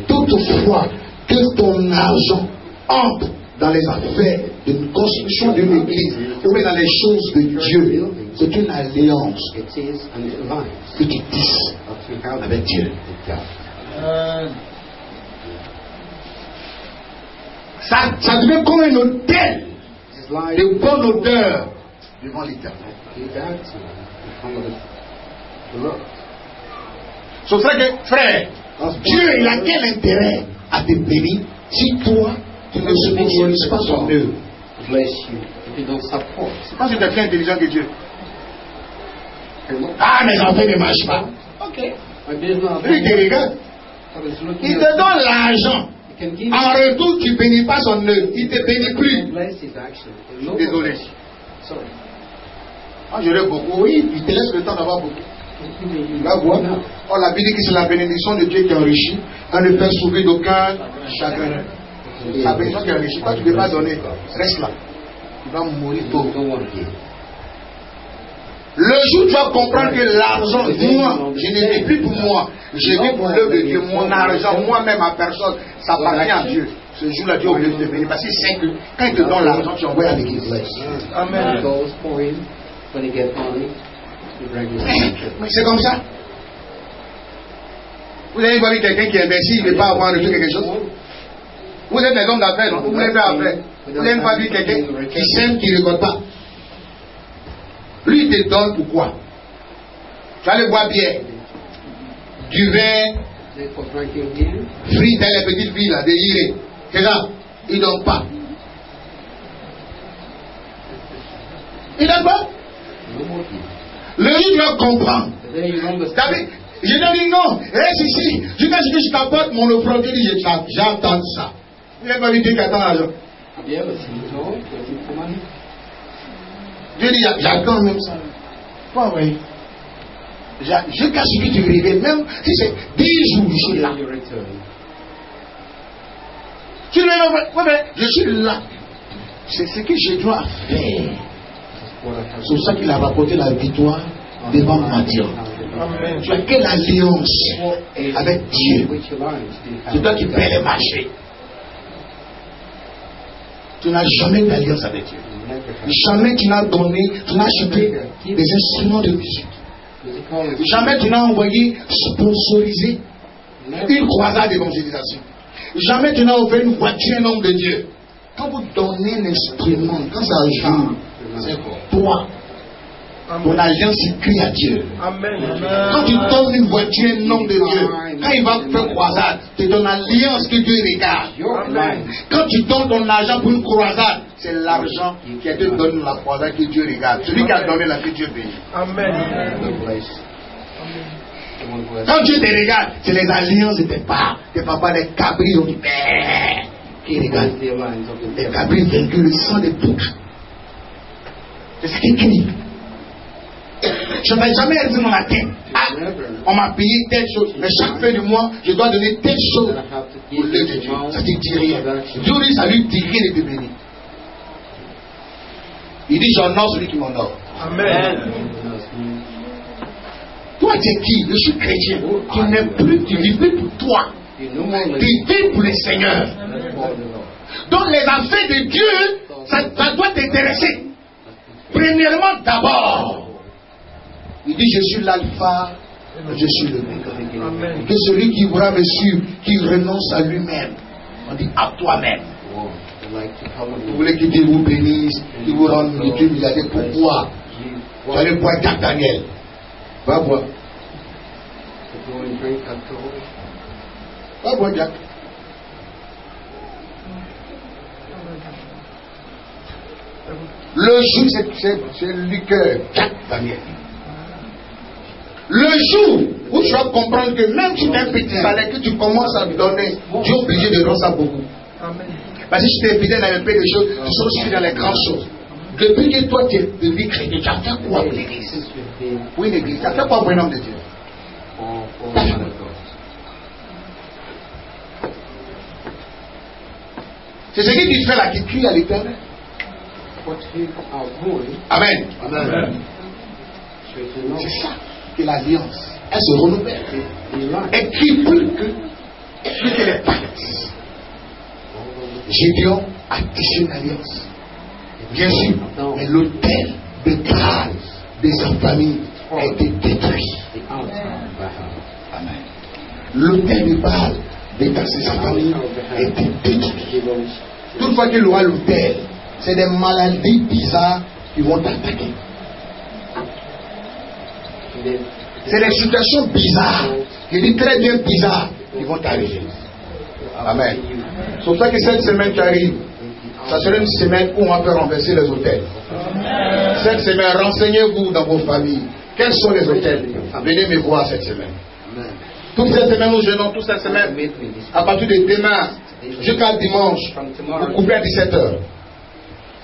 Toutefois que ton argent entre dans les affaires d'une construction d'une église ou dans les choses de Dieu, c'est une alliance que tu tisses avec Dieu. Ça devient comme un hôtel de bonne odeur devant l'Éternel. C'est vrai que, frère, Dieu, il a quel intérêt à te bénir si toi, tu ne sponsorises pas son œuvre? Quand tu es plus intelligent que Dieu. Ah, mes enfants ne marchent pas. Ok. Lui, il te regarde. Il te donne l'argent. En retour, tu ne bénis pas son œuvre. Il ne te bénit plus. Désolé. Moi, j'aurais beaucoup. Oui, il te laisse le temps d'avoir beaucoup. Tu vas voir. Oh, la Bible dit que c'est la bénédiction de Dieu qui enrichit. On ne fait souffrir d'aucun chagrin. C'est la bénédiction qui enrichit. Toi, tu ne peux pas donner. Reste là. Tu vas mourir tôt. Le jour où tu vas comprendre que l'argent, moi, je ne vis plus pour moi. Je vis pour l'œuvre de Dieu. Mon argent, moi-même, ma personne, ça appartient à Dieu. Ce jour-là, Dieu oublie de te bénir. Parce qu'il sait que quand il te donne l'argent, tu envoies avec l'église. Amen. Mais c'est comme ça. Vous avez vu quelqu'un qui est imbécile, il ne veut pas avoir reçu quelque chose. Vous êtes des hommes d'affaires, non? Vous l'avez fait après. Vous n'avez pas vu quelqu'un qui sème, qui ne récolte pas. Lui, il te donne pourquoi? Tu vas aller boire bière, du vin, frites dans les petites villes, là, délirées. C'est ça. Il ne donne pas. Il ne donne pas. Le jour, tu vas comprendre. David, je te dis non, reste ici. Jusqu'à ce que je t'apporte mon offrande, je dis, j'attends ça. Il n'est pas dit qu'il attend l'argent. Dieu dit, j'attends même ça. Pas vrai. Jusqu'à ce que tu réveilles, même si c'est 10 jours, je suis là. Tu ne veux pas, je suis là. C'est ce que je dois faire. C'est pour ça qu'il a rapporté la victoire devant Matthieu. Tu as quelle alliance avec Dieu? C'est toi qui paie les marchés. Tu n'as jamais d'alliance avec Dieu. Jamais tu n'as donné, tu n'as acheté des instruments de musique. Jamais tu n'as envoyé sponsoriser une croisade d'évangélisation. Jamais tu n'as offert une voiture à un homme de Dieu. Quand vous donnez un instrument, quand ça joue, c'est toi. Ton alliance écrit à Dieu. Quand tu donnes une voiture à un homme de Dieu, quand il va faire croisade, c'est ton alliance que Dieu regarde. Quand tu donnes ton argent pour une croisade, c'est l'argent qui a été donné dans la croisade que Dieu regarde. Celui qui a donné la que Dieu bénit. Quand Dieu te regarde, c'est les alliances de tes parents. Tes papas, les cabris ont dit qui regardent. Les cabris vaincus, le sang des boucs. C'est ce qui crie. Je n'ai jamais dit dans la tête. Ah, on m'a payé telle chose. Mais chaque fin du mois, je dois donner telle chose pour l'œuvre de Dieu. Ça ne te dit rien. Dieu dit, ça lui dit rien de te bénir. Il dit, j'honore celui qui m'honore. Amen. Toi, tu es qui? Je suis chrétien. Tu n'es plus, tu vis plus pour toi. Tu vis pour le Seigneur. Donc, les affaires de Dieu, ça doit t'intéresser. Premièrement, d'abord. Il dit, je suis l'alpha, je suis le l'oméga. Que celui qui voudra me suivre, qui renonce à lui-même. On dit, à toi-même. Vous voulez que Dieu vous bénisse, qu'il vous rende Dieu milliardaire. Pourquoi? Vous allez boire Jack Daniel. Va boire. Va boire Jack. Le jour, c'est le liqueur. Jack Daniel. Le jour où tu vas comprendre que même si tu as un petit salaire que tu commences à me donner, tu es obligé de rendre ça beaucoup. Parce que si tu es fidèle dans les petites choses, tu seras aussi dans les grandes choses. Depuis que toi tu es devenu chrétien, tu as fait quoi pour l'église? Pour une église, tu as fait quoi pour un homme de Dieu? C'est ce que tu fais là qui crie à l'Éternel. Amen. Amen. C'est ça que l'alliance, elle se renouvelle. Elle crie plus que les pactes. Gédéon a tissé une alliance. Bien sûr, mais l'autel de Baal de sa famille a été détruit. Amen. L'autel de Baal de sa famille a été détruit. Toutefois qu'il aura l'autel, c'est des maladies bizarres qui vont t'attaquer. C'est des situations bizarres, je dis très bien bizarres, qui vont t'arriver. Amen. C'est pour ça que cette semaine qui arrive, Ça serait une semaine où on peut renverser les hôtels. Cette semaine, renseignez-vous dans vos familles. Quels sont les hôtels? Venez me voir cette semaine. Toute cette semaine, nous jeûnons, toute cette semaine, à partir de demain jusqu'à dimanche, vous coupez à 17h.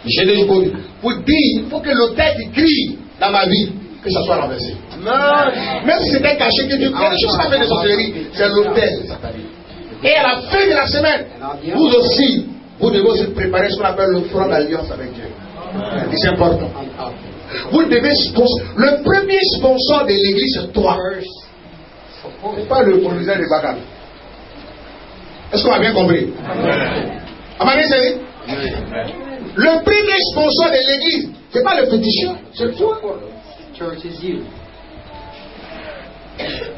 Jeûnez jusqu'au bout. Pour dire, il faut que l'hôtel qui crie dans ma vie, que ça soit renversé. Même si c'était caché, que Dieu crée, je ne sais pas faire de sorcellerie, c'est l'hôtel. Et à la fin de la semaine, vous aussi, vous devez aussi préparer ce qu'on appelle l'offrande d'alliance avec Dieu. C'est important. Vous devez sponsor. Le premier sponsor de l'église, c'est toi. Ce n'est pas le producteur de Bagal. Est-ce qu'on a bien compris? Le premier sponsor de l'église, ce n'est pas le féticheur, c'est toi.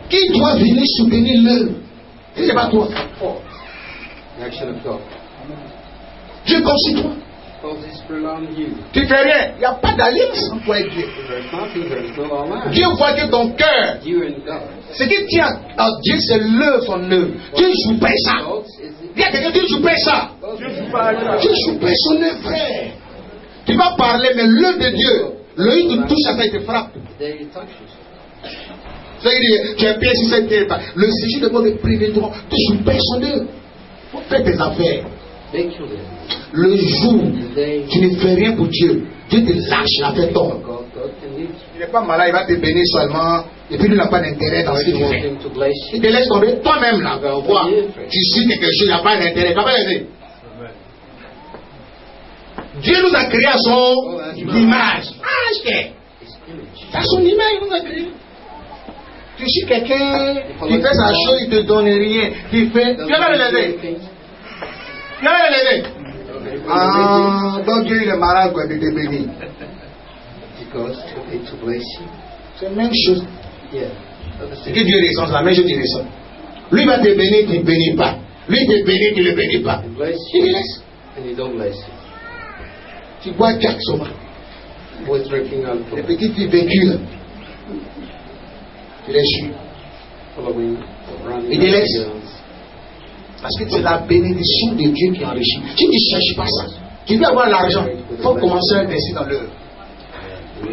Qui doit venir soutenir l'œuvre? Ce n'est pas toi. Dieu conçoit toi. Tu fais rien. Il n'y a pas d'alliance entre toi et Dieu. Dieu voit que ton cœur, ce qui tient à Dieu, c'est l'œuvre, son œuvre. Dieu joue pas ça. Il y a quelqu'un qui joue pas ça. Dieu joue pas son œuvre, frère. Tu vas parler, mais l'œuvre de Dieu, l'œil te touche à ça, il te frappe. Tu es pieds si c'est pas. Le séjour de monde privé, tu ne joues pas son œuvre. Il faut faire tes affaires. Le jour tu ne fais rien pour Dieu, Dieu te lâche la fait tombe. Il n'est pas malade, il va te bénir seulement, et puis il n'a pas d'intérêt dans ce qu'il fait. Il te laisse tomber toi-même là. Quoi? Tu suis quelque chose, il n'a pas d'intérêt. Tu vas pas l'aider. Dieu nous a créé à son image. À son image, il nous a créé. Tu suis quelqu'un qui fait sa chose, il ne te donne rien. Tu fais. Tu vas l'aider. Tu vas l'aider. Ah, donc Dieu il est malade quand il te bénit. C'est la même chose. C'est que Dieu descend, c'est la même chose qu'il descend. Lui va te bénir, tu ne bénis pas. Lui te bénit, tu ne le bénis pas. Il te laisse. Tu bois Jack Soma. Les petites filles vécues. Tu les suis. Il te laisse. Parce que c'est la bénédiction de Dieu qui enrichit. Tu ne cherches pas ça. Tu veux avoir l'argent. Il faut commencer à investir dans l'œuvre. Vous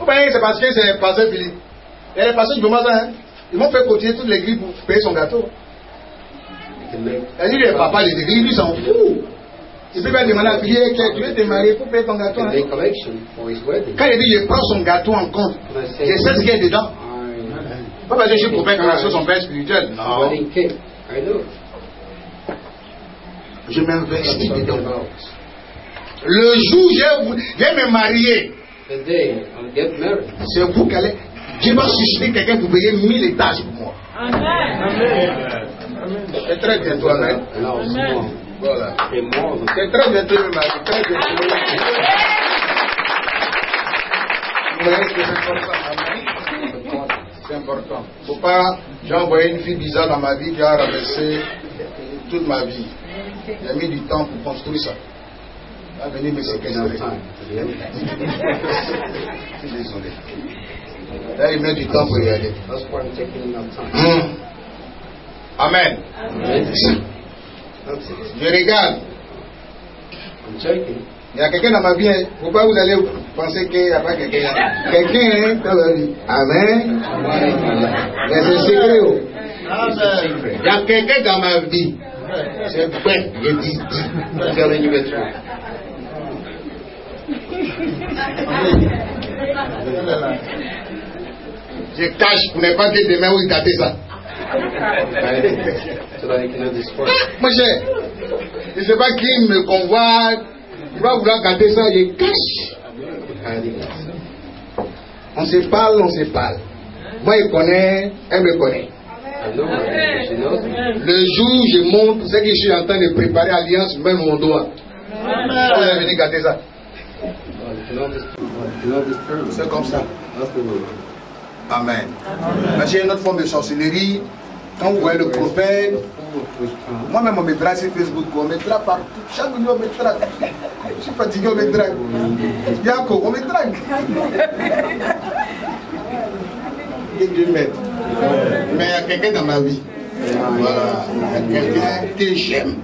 voyez, c'est parce que c'est le pasteur Philippe. Et les pasteurs du moment, ils vont faire continuer toute l'église pour payer son gâteau. Et lui, le papa de l'église, lui, s'en fout. Il peut pas demander à Philippe, tu veux te marier pour payer ton gâteau. Quand il dit, je prends son gâteau en compte, je sais ce qu'il y a dedans. Pas parce que je suis prophète que son père spirituel. Non. Je m'investis dedans. Le jour où je vais me marier, c'est vous qui allez. Dieu va susciter quelqu'un pour payer 1000 étages pour moi. Amen. C'est très bientôt, Amen. Voilà. C'est très bientôt, le mari. Très bientôt. C'est important. Faut pas. J'ai envoyé une fille bizarre dans ma vie qui a renversé toute ma vie. J'ai mis du temps pour construire ça. Elle va venir me séquestrer. Je suis désolé. Là, il met du temps pour y aller. Amen. Je regarde. Il y a quelqu'un dans ma vie. Pourquoi vous allez penser qu'il n'y a pas quelqu'un? Quelqu'un dans ma vie. Amen. Mais c'est secret. Il y a quelqu'un dans ma vie. C'est vrai. Je dis. Je cache pour ne pas dire demain où il gâtait ça. Moi, je ne sais pas qui me convoite. Il va vouloir gâter ça, je cache. On se parle, on se parle. Moi, il connaît, elle me connaît. Le jour où je monte, c'est que je suis en train de préparer l'alliance, même mon doigt. On est venu gâter ça. C'est comme ça. Amen. J'ai une autre forme de sorcellerie. Quand vous voyez le prophète, moi-même on me drague sur Facebook, on me drague partout. Chaque minute on me drague. Je suis fatigué, on me drague. Yako, on me drague. Que Dieu m'aide. Mais il y a quelqu'un dans ma vie. Voilà. Il y a quelqu'un que j'aime.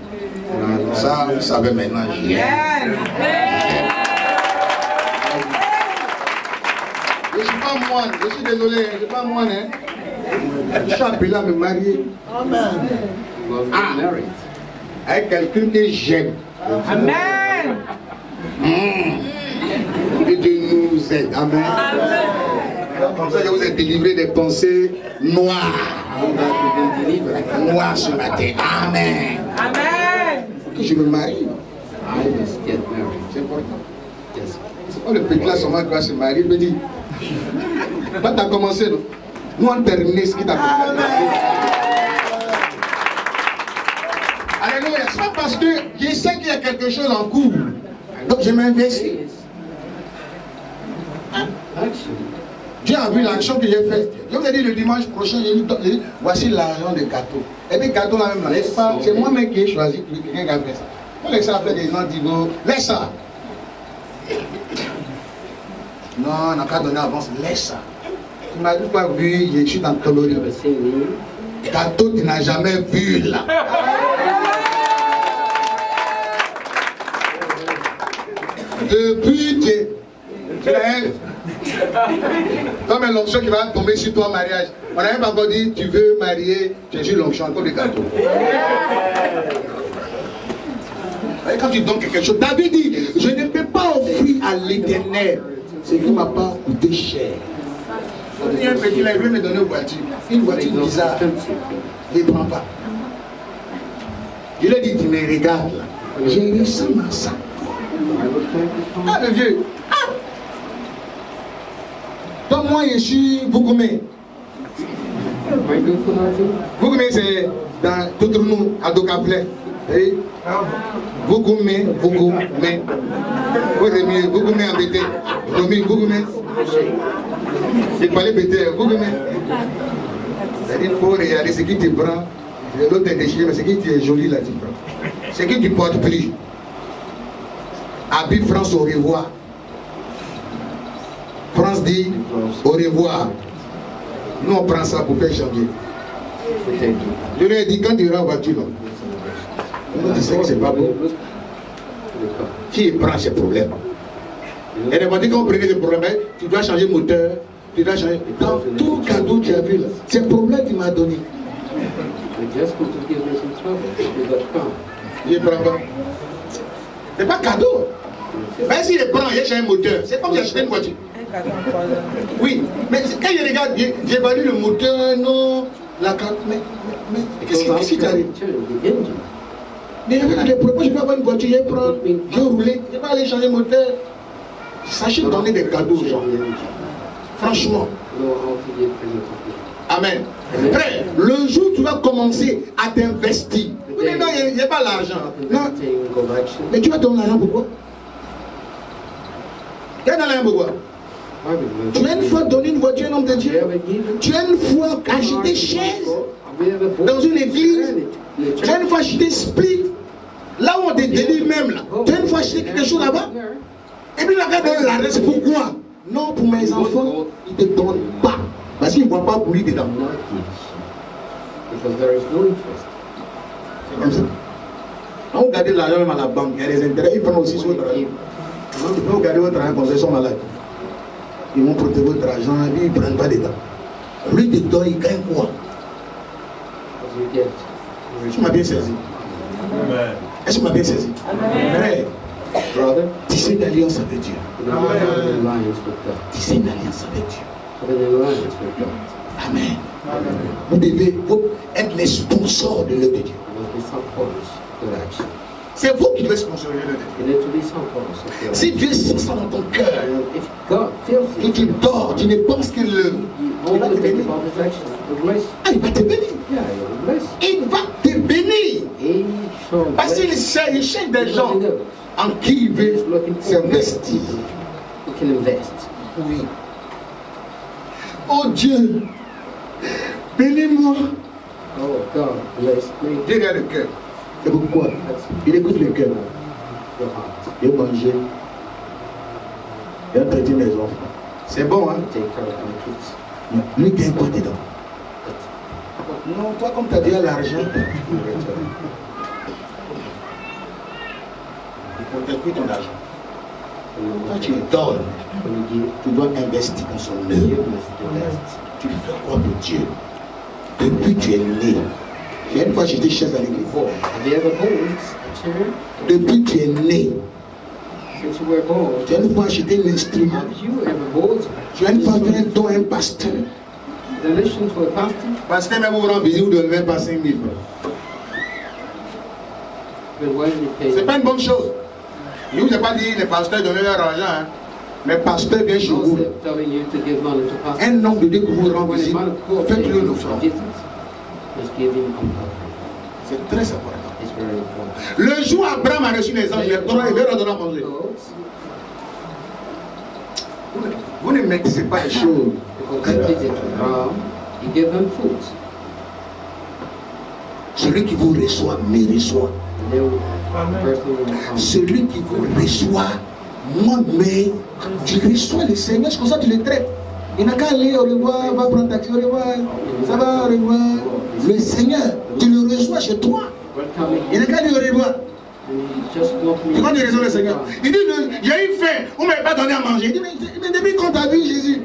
Ça, vous savez maintenant. Je ne suis pas moine, je suis désolé, je ne suis pas moine. Hein. Je suis appelé à me marier. Amen. Avec quelqu'un que j'aime. Amen. Et Dieu nous aide. Amen. Comme ça, je vous ai délivré des pensées noires. Noires ce matin. Amen. Amen. Que je me marie. C'est important. C'est pas le petit là seulement qui va se marier. Il me dit, toi tu as commencé, non? Nous on terminé ce qui t'a commencé. Alléluia. C'est pas parce que je sais qu'il y a quelque chose en cours. Donc je m'investis. Dieu a vu l'action que j'ai faite. Je vous ai dit le dimanche prochain, j'ai dit, voici l'argent des gâteaux. Et puis gâteaux là même, c'est moi-même qui ai choisi quelqu'un qui a fait ça. Faut laisser ça faire des gens qui vont. Laisse ça. Non, on n'a pas donné avance, laisse ça. Tu m'as dit pas vu, je suis dans Tolori. Gâteau, tu n'as jamais vu là. Depuis tu comme l'onction qui va tomber sur toi, mariage. On n'a même pas encore dit, tu veux marier, tu es l'onction, encore des gâteaux. Et quand tu donnes quelque chose, David dit, je ne peux pas offrir à l'Éternel ce qui ne m'a pas coûté cher. Il y a un petit là, il veut me donner une voiture bizarre. Il ne prend pas. Je lui ai dit, tu me regardes là. J'ai réussi à ça. Ah le vieux. Ah. Donc moi je suis Bougoumé. Bougoumé c'est dans Toutronou, à Dokaplet. Bougoumé, Bougoumé. Bougoumé en BT. Bougoumé. Il fallait BT, Bougoumé. C'est-à-dire qu'il faut regarder ce qui te prend. L'autre est déchiré, mais ce qui est joli là, tu prends. Ce qui tu portes plus. Habib France au revoir. France dit au revoir. Nous on prend ça pour faire janvier. Je lui ai dit quand tu iras en voiture, tu sais que c'est pas bon. Qui prend ces problèmes? Elle m'a dit quand on prenait des problèmes, tu dois changer moteur, tu dois changer. Dans tout cadeau que tu as vu là, c'est le problème qu'il m'a donné. Je ne prends pas. C'est pas cadeau. Mais s'il prend, il y a un moteur. C'est comme si j'achetais une voiture. Oui, mais quand je regarde, j'évalue le moteur, non, la carte. Mais qu'est-ce qui t'arrive? Mais il y a des propos, je vais avoir une voiture, je vais prendre, je vais rouler, je vais aller changer le moteur. Sachez donner des cadeaux aux gens. Franchement. Amen. Frère, le jour où tu vas commencer à t'investir, oui, mais non, il n'y a pas l'argent. Non. Mais tu vas donner l'argent pourquoi? Tu as donné l'argent pourquoi? Tu as une fois donné une voiture à un homme de Dieu. Tu as une fois acheté des chaises dans une église. Tu as une fois acheté split. Là où on te délivre même là. Tu as une fois acheté quelque chose là-bas. Et puis la gars donne l'argent, c'est pourquoi? Non, pour mes enfants, ils ne te donnent pas. Parce qu'ils ne voient pas pour lui dedans. C'est comme ça. Quand vous gardez l'argent même à la banque, il y a des intérêts, ils prennent aussi sur votre argent. Vous pouvez garder votre argent comme ça, ils sont malades. Ils vont protéger votre argent et puis ils ne prennent pas dedans. Lui, dedans, il gagne quoi? Est-ce que tu m'as bien saisi? Est-ce que tu m'as bien saisi? Frère, tisser une alliance avec Dieu. Tisser une alliance avec Dieu. Amen. Vous devez être les sponsors de l'œuvre de Dieu. C'est vous qui devez sponsoriser l'œuvre de Dieu. Si Dieu sent ça dans ton cœur, et tu dors, tu ne penses que l'œuvre, il va te bénir. Ah, il va te bénir. Il va te bénir. Parce qu'il cherche des gens en qui il veut s'investir. Oui. Oh Dieu, bénis-moi. Dieu regarde le cœur. C'est pourquoi il écoute le cœur. Il va manger. Il va traiter mes enfants. C'est bon, hein? Lui, gagne quoi dedans? Non, toi, comme tu as déjà l'argent. On te pris ton argent. Quand tu donnes, tu dois investir dans son œuvre. Tu fais quoi pour Dieu? Depuis que tu es né. Il y a une fois j'étais chez avec les voix. Depuis que tu es né. Tu as une fois acheté un instrument. Tu as une fois fait un don à un pasteur. Pasteur, même vous rend visite, vous ne devez pas 5 000 francs. C'est pas une bonne chose. Je ne vous ai pas dit les pasteurs donnent leur argent. Hein. Mais pasteur vient chez vous. Un homme de Dieu que vous rend visite, faites-le une offrande. C'est très important. Le jour où Abraham a reçu les anges, les trois, il leur donner à manger. Vous ne maîtrisez pas les choses. Celui qui vous reçoit me reçoit. Celui qui vous reçoit, moi, mais tu reçois le Seigneur, c'est comme ça que tu le traites. Il n'a qu'à aller au revoir, va prendre taxi, au revoir, ça va, au revoir. Le Seigneur, tu le reçois chez toi. Il n'a qu'à dire au revoir. Et quand tu reçois le Seigneur, il dit, j'ai eu faim, vous ne m'avez pas donné à manger. Il dit, mais depuis quand tu as vu Jésus?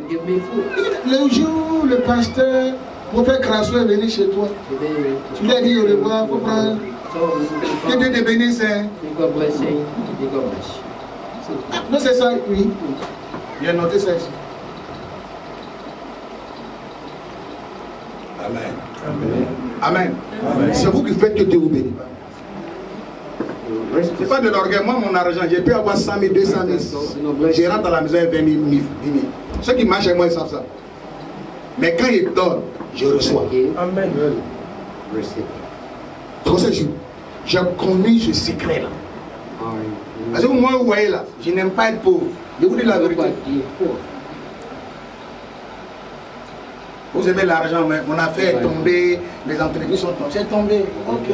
Le jour où le pasteur, mon frère Crasso est venu chez toi, tu lui as dit au revoir, il faut prendre. Que Dieu te bénisse. Non, c'est ça, oui. Il a noté ça ici. Amen. Amen. Amen. C'est vous qui faites que Dieu vous bénisse. C'est pas de l'orgueil. Moi, mon argent, j'ai pu avoir 100 000, 200 000. Je rentre à la maison avec 20 000, 10 000. Ceux qui marchent avec moi, ils savent ça. Mais quand ils donnent, je reçois. Amen. Comme ça, j'ai connu ce secret-là. Parce que moi, vous voyez là, je n'aime pas être pauvre. Je vous dis la vérité. Vous aimez l'argent, mais mon affaire est tombée, les entreprises sont tombées. C'est tombé. Ok.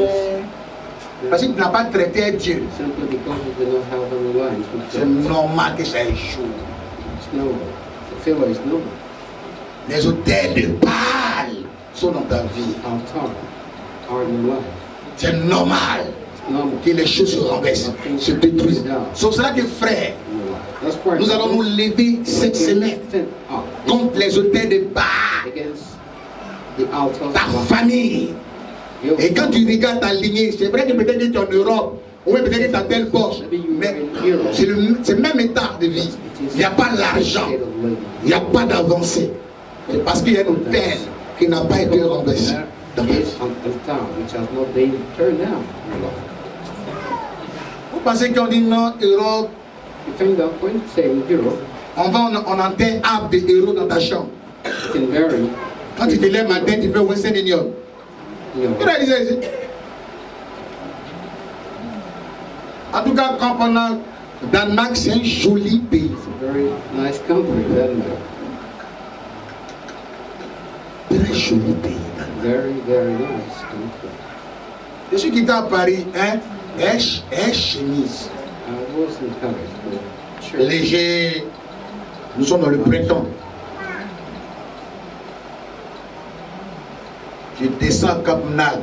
Parce que tu n'as pas traité Dieu. C'est normal que ça échoue. Les hôtels de Baal sont dans ta vie. C'est normal que les choses se renversent, se détruisent. C'est pour cela que frère, nous allons nous lever cette semaine contre les hôtels de Baal, ta famille. Et quand tu regardes ta lignée, c'est vrai que peut-être que tu es en Europe, ou peut-être que tu as telle poche, mais c'est le même état de vie. Il n'y a pas l'argent, il n'y a pas d'avancée. C'est parce qu'il y a un hôtel qui n'a pas été renversé. Vous pensez qu'on dit non, Europe, on enterre arbre de héros dans ta chambre. Quand tu te lèves matin, tu fais Western Union. Tu réalises ici? En tout cas, quand on a Danemark, c'est un joli pays. Très joli pays. Je suis quitté à Paris, hein? Chemise. Léger. Nous sommes dans le printemps. Je descends à Cap Nag.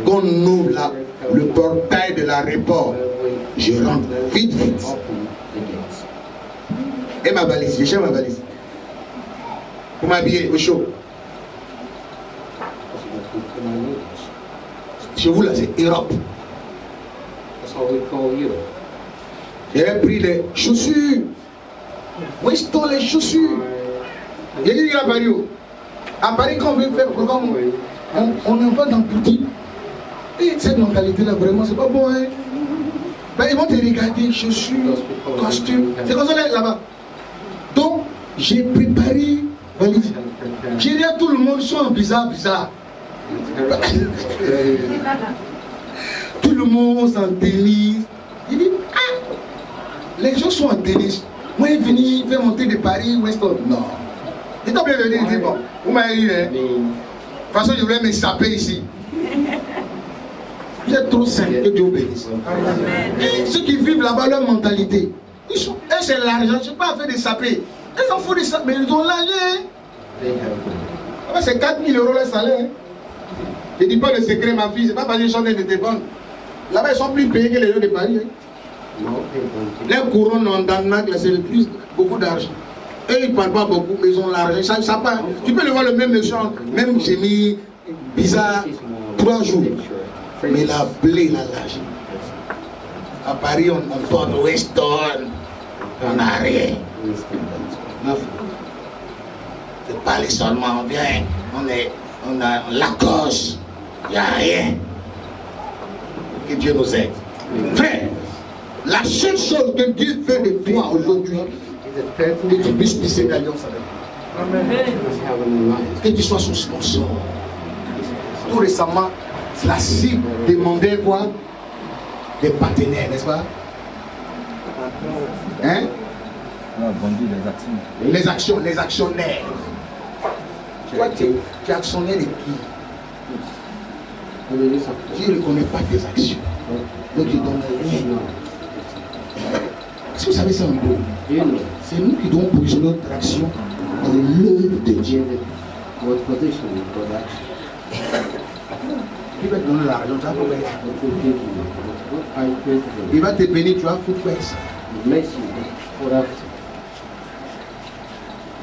Quand on ouvre le portail de l'aéroport, je rentre vite. Et ma valise, j'ai cherché ma valise. Pour m'habiller au chaud. Chez vous là, c'est Europe. J'ai pris les chaussures. Où sont les chaussures? J'ai dit à Paris. À Paris, quand on veut faire programme, on en va dans petit. Et cette mentalité-là, vraiment, c'est pas bon. Hein? Ben, ils vont te regarder, chaussures, costumes. C'est comme ça là-bas. Donc, j'ai préparé valise. J'ai dit à tout le monde, soit bizarre. Tout le monde s'en tennis. Il dit, ah, les gens sont en tennis. Moi, il est venu faire monter de Paris, Weston. Non. Il t'a bien venu, il dit, bon, vous m'avez dit, hein. De toute façon, je voulais me saper ici. Vous êtes trop saint, que Dieu bénisse. Et ceux qui vivent là-bas, leur mentalité, ils sont, c'est l'argent, je ne sais pas faire des sapés. Ils en font des sapés, mais ils ont l'argent. C'est 4 000 € le salaire. Hein. Je ne dis pas le secret, ma fille, c'est pas parce que les gens étaient bonnes. Là-bas, ils sont plus payés que les gens de Paris. Hein. Les couronnes en Danemark, c'est plus beaucoup d'argent. Eux, ils ne parlent pas beaucoup, mais ils ont l'argent. Ça part. Tu peux le voir le même méchant, même j'ai mis bizarre 3 jours. Mais la blé, la lâche. À Paris, on porte Weston, on n'a rien. De parler seulement, on vient, on a Lacoste, il n'y a rien. Que Dieu nous aide. Frère, la seule chose que Dieu fait de toi aujourd'hui, que tu puisses tisser d'alliance avec lui. Que tu sois son sponsor. Tout récemment, la cible demandait quoi? Des partenaires, n'est-ce pas? Hein? Les actions, les actionnaires. Toi, tu es actionnaire de qui? Tu ne reconnais pas tes actions. Donc tu ne donnes rien. Est-ce que vous savez ça un peu? C'est nous qui devons positionner notre action dans l'œuvre de Dieu. Il va te donner l'argent, tu vas faire ça. Il va te bénir, tu vas faire ça.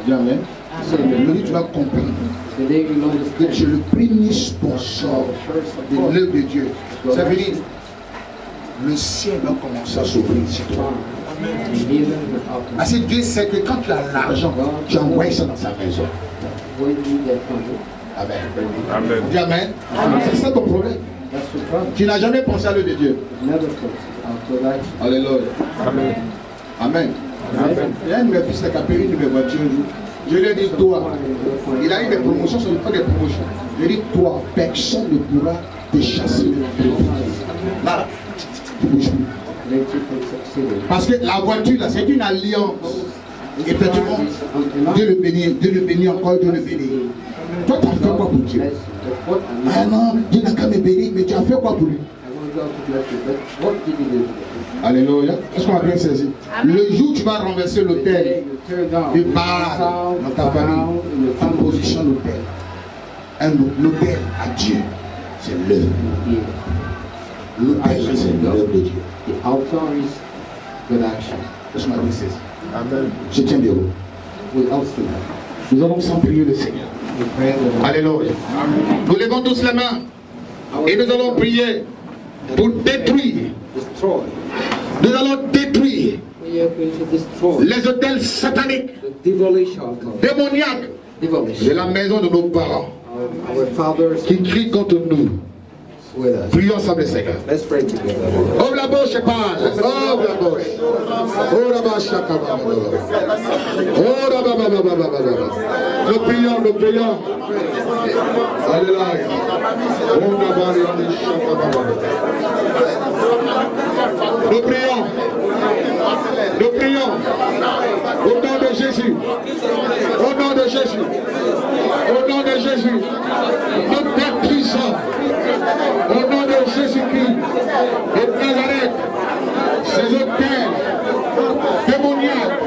Dis amen. Tu vas comprendre que tu es le premier sponsor de l'œuvre de Dieu. Ça veut dire le ciel va commencer à s'ouvrir sur toi. Parce que Dieu sait que quand tu as l'argent, tu envoies ça dans sa maison. Amen. Amen. Dis amen. C'est ça ton problème. Tu n'as jamais pensé à l'œuvre de Dieu. Alléluia. Amen. Amen. Il y a un de mes fils qui a payé une voiture un jour. Je lui ai dit, toi, il a eu des promotions, ce n'est pas des promotions. Je lui ai dit, toi, personne ne pourra te chasser de là. Tu bouges plus. Parce que la voiture, là, c'est une alliance. Effectivement, Dieu le bénit encore, Dieu le bénit. Toi, tu as fait quoi pour Dieu? Ah non, Dieu n'a qu'à me bénir, mais tu as fait quoi pour lui? Alléluia. Est-ce qu'on a bien saisi? Le jour où tu vas renverser l'autel, tu pars dans ta famille, tu positionnes l'autel. L'autel à Dieu, c'est l'œuvre. L'autel, c'est l'œuvre de Dieu. Est-ce qu'on a bien saisi? Amen. Je tiens bien haut. Nous allons sans prier le Seigneur. Alléluia. Nous levons tous les mains et nous allons prier pour détruire. Nous allons détruire les hôtels sataniques, démoniaques de la maison de nos parents qui crient contre nous. Prions ensemble, Seigneur. Ouvre la bouche et parle. Ouvre la bouche. Nous prions, nous prions. Alléluia. Nous prions. Nous prions. Au nom de Jésus. Au nom de Jésus. Au nom de Jésus. Nous détruisons. Au nom de Jésus-Christ de Nazareth, ces hôtels démoniaques,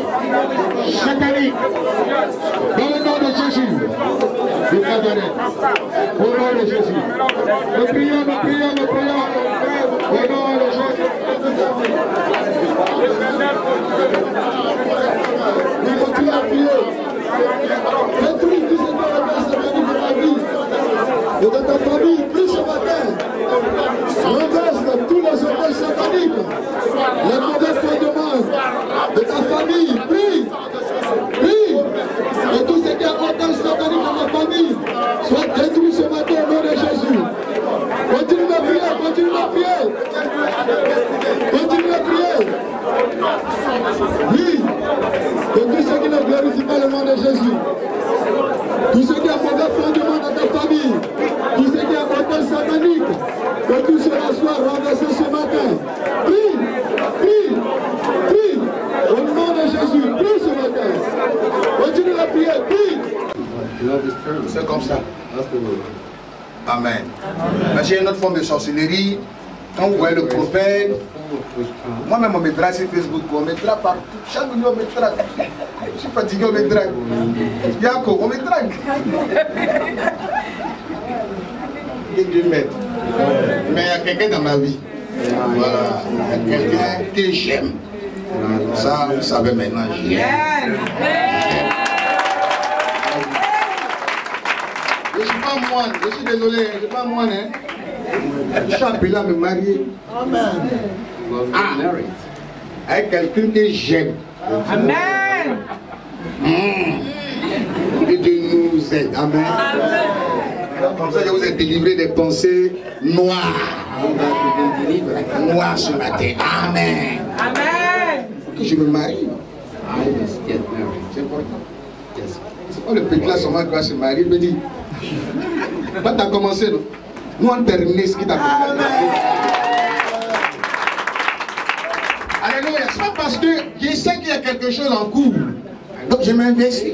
sataniques, dans le nom de Jésus de Nazareth, au nom de Jésus. Nous prions, nous prions, nous prions, au nom de Jésus. Nous continuons à prier. Détruis tout ce qui est de ta vie et de ta famille, plus ce matin. Renverse tous les hôtels sataniques, les mauvais fondements de ta famille. Prie, prie. Et tout ce qui est hôtel satanique dans ta famille soit détruit ce matin au nom de Jésus. Continue à prier, continue à prier. Continue à prier. Oui. Et tout ce qui ne glorifie pas le nom de Jésus. Tout ce qui est mauvais fondement dans ta famille. Tout ce qui est hôtel satanique. Que tout cela soit renversé ce matin. Prie, prie, prie. Au nom de Jésus, prie ce matin. Continue à prier, prie. C'est comme ça. Amen. Mais j'ai une autre forme de sorcellerie. Quand vous voyez le prophète, moi-même on me drague sur Facebook, on me drague partout. Chaque jour on me drague. Je suis fatigué, on me drague. Yako, on me drague. Que Dieu m'aide. Mais il y a quelqu'un dans ma vie. Voilà. Quelqu'un que j'aime. Ça, vous savez maintenant. Je ne suis pas moine, je suis désolé, je ne suis pas moine. Hein. Je suis appelé à me marier. Amen. Avec quelqu'un que j'aime. Amen. Et Dieu nous aide. Amen. Comme ça, je vous ai délivré des pensées noires. Noires ce matin. Amen. Amen. Que je me marie. C'est important. C'est pas le petit là seulement qui va se marier. Il me dit, toi tu as commencé, non? Nous on terminé ce qui t'a fait. Alléluia. C'est pas parce que je sais qu'il y a quelque chose en cours. Donc je m'investis.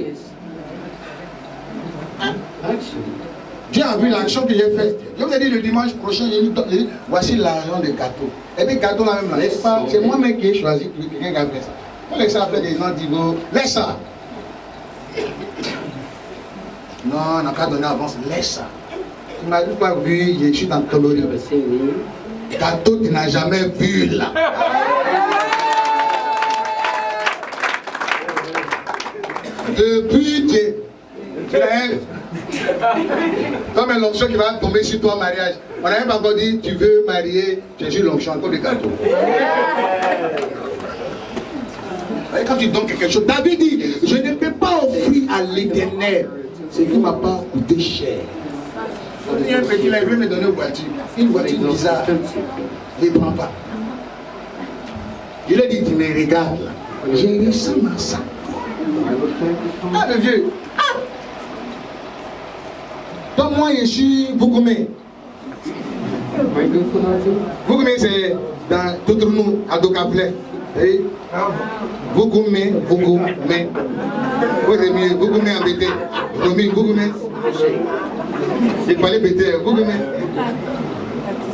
Dieu a vu l'action que j'ai faite. Je vous ai dit le dimanche prochain, j'ai dit, voici l'argent des gâteaux. Et puis gâteaux là même là, c'est moi-même qui ai choisi, quelqu'un qui a fait ça. Il faut laisser ça faire des gens qui vont, laisse ça. Non, on n'a qu'à donner avance, laisse ça. Tu m'as dit pas vu, je suis dans coloris. Gâteau tu n'as jamais vu là. Depuis Dieu. Comme l'onction qui va tomber sur toi, mariage. On n'a même pas encore dit, tu veux marier, tu es sur l'onction, encore des gâteaux. Et quand tu donnes quelque chose, David dit, je ne peux pas offrir à l'Éternel ce qui ne m'a pas coûté cher. Il y a un petit là, il veut me donner une voiture bizarre. Je ne prends pas. Je lui ai dit, tu me regardes là. J'ai réussi à ça. Ah, le vieux. Ah. Donc moi, je suis Bougoumé. Bougoumé, c'est dans Toutronou, à Dokaplet. Bougoumé, Bougoumé. Bougoumé en BT. Bougoumé. Il fallait BT, Bougoumé.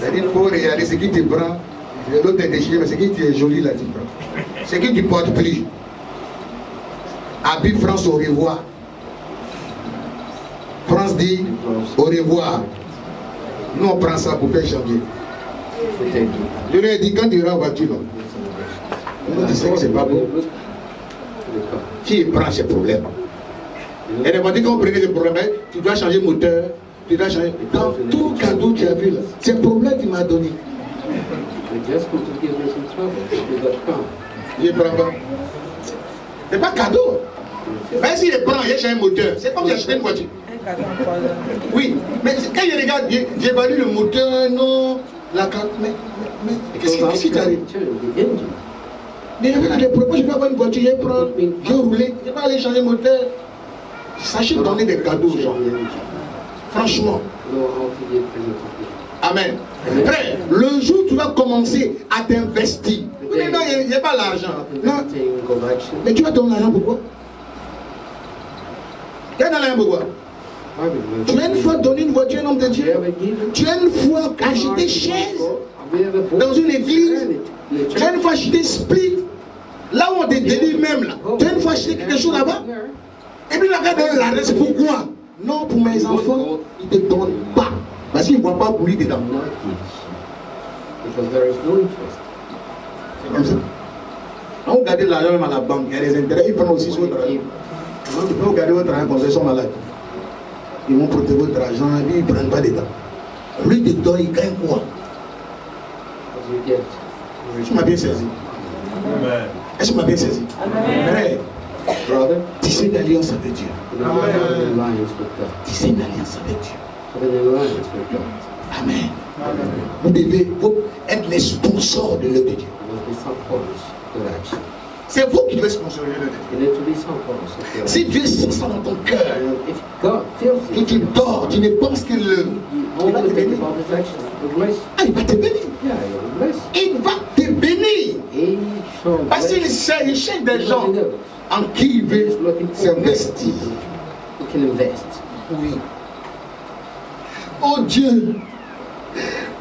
C'est-à-dire qu'il faut regarder ce qui te prend. L'autre est déchiré, mais ce qui est joli là, tu prends. Ce qui ne porte plus. Habib France au revoir. France dit au revoir. Nous on prend ça pour faire janvier. Je lui ai dit quand tu iras en voiture, tu sais que c'est pas bon. Qui prend ces problèmes? Et les voitures quand on prenait des problèmes, tu dois changer moteur, tu dois changer. Dans tout cadeau que tu as vu là, c'est le problème qu'il m'a donné. Je ne prends pas. C'est pas cadeau. Même s'il les prend, il achète un moteur. C'est comme j'achète une voiture. Oui, mais quand je regarde, j'évalue le moteur, non, la carte. Mais qu'est-ce qui t'arrive? Mais avec les propos, je vais avoir une voiture, je vais prendre, je vais rouler, je vais aller changer le moteur. Sachez donner des cadeaux aux gens. Franchement. Amen. Frère, le jour où tu vas commencer à t'investir, oui, mais non, il n'y a pas l'argent. Non. Mais tu vas donner l'argent pourquoi? Tu as donné l'argent pourquoi? Tu as une fois donné une voiture à un homme de Dieu. Tu as une fois acheté chaise dans une église. Tu as une fois acheté split. Là où on te délivre même là. Tu as une fois acheté quelque chose là-bas. Et puis la gars donne l'argent, c'est pourquoi? Non, pour mes enfants, ils ne te donnent pas. Parce qu'ils ne voient pas bouillir dedans. C'est comme ça. Quand vous gardez l'argent même à la banque, il y a des intérêts, ils prennent aussi sur votre argent. Quand vous gardez votre argent comme ça, ils sont malades. Ils vont protéger votre argent et puis ils ne prennent pas dedans. Lui, dedans, il gagne quoi? Tu m'as bien saisi. Est-ce que tu m'as bien saisi? Frère, tisser une alliance avec Dieu. Tisser une alliance avec Dieu. Amen. Vous devez être les sponsors de l'œuvre de Dieu. C'est vous qui devez sponsoriser l'œuvre de Dieu. Si Dieu sent ça dans ton cœur, que tu dors, tu ne penses que l'œuvre, il va te bénir. Ah, il va te bénir. Il va te bénir. Parce qu'il cherche des gens en qui il veut s'investir. Oui. Oh Dieu,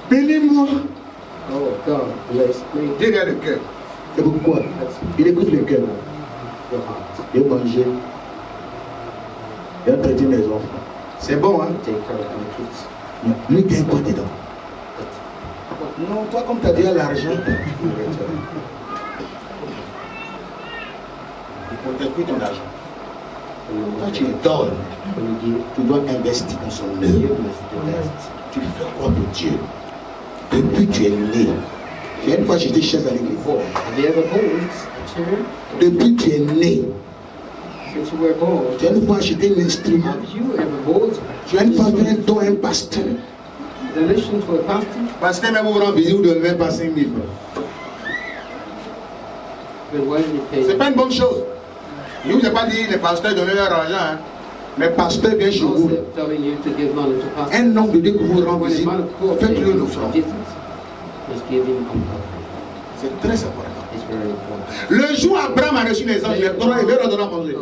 bénis-moi. Dieu regarde le cœur. C'est pourquoi il écoute le cœur. Il va manger. Il va traiter mes enfants. C'est bon, hein? Lui, gagne quoi dedans? Non, toi, comme tu as déjà l'argent, il faut pris ton argent. Quand tu donnes, tu dois investir dans son œuvre. Tu fais quoi pour Dieu? Depuis que tu es né. Il y a une fois j'étais chef à l'église. Depuis que tu es né. Tu as une fois acheté un instrument. Tu as une fois fait un don à un pasteur. Pasteur, même vous rend visite, vous ne devez même pas 5 000 francs. C'est pas une bonne chose. Je ne vous ai pas dit les pasteurs donner leur argent. Hein. Mais pasteur vient chez vous. Un homme de Dieu que vous rend visite, faites-le une offrande. C'est très important. Le jour où Abraham a reçu les anges, il leur donne à manger.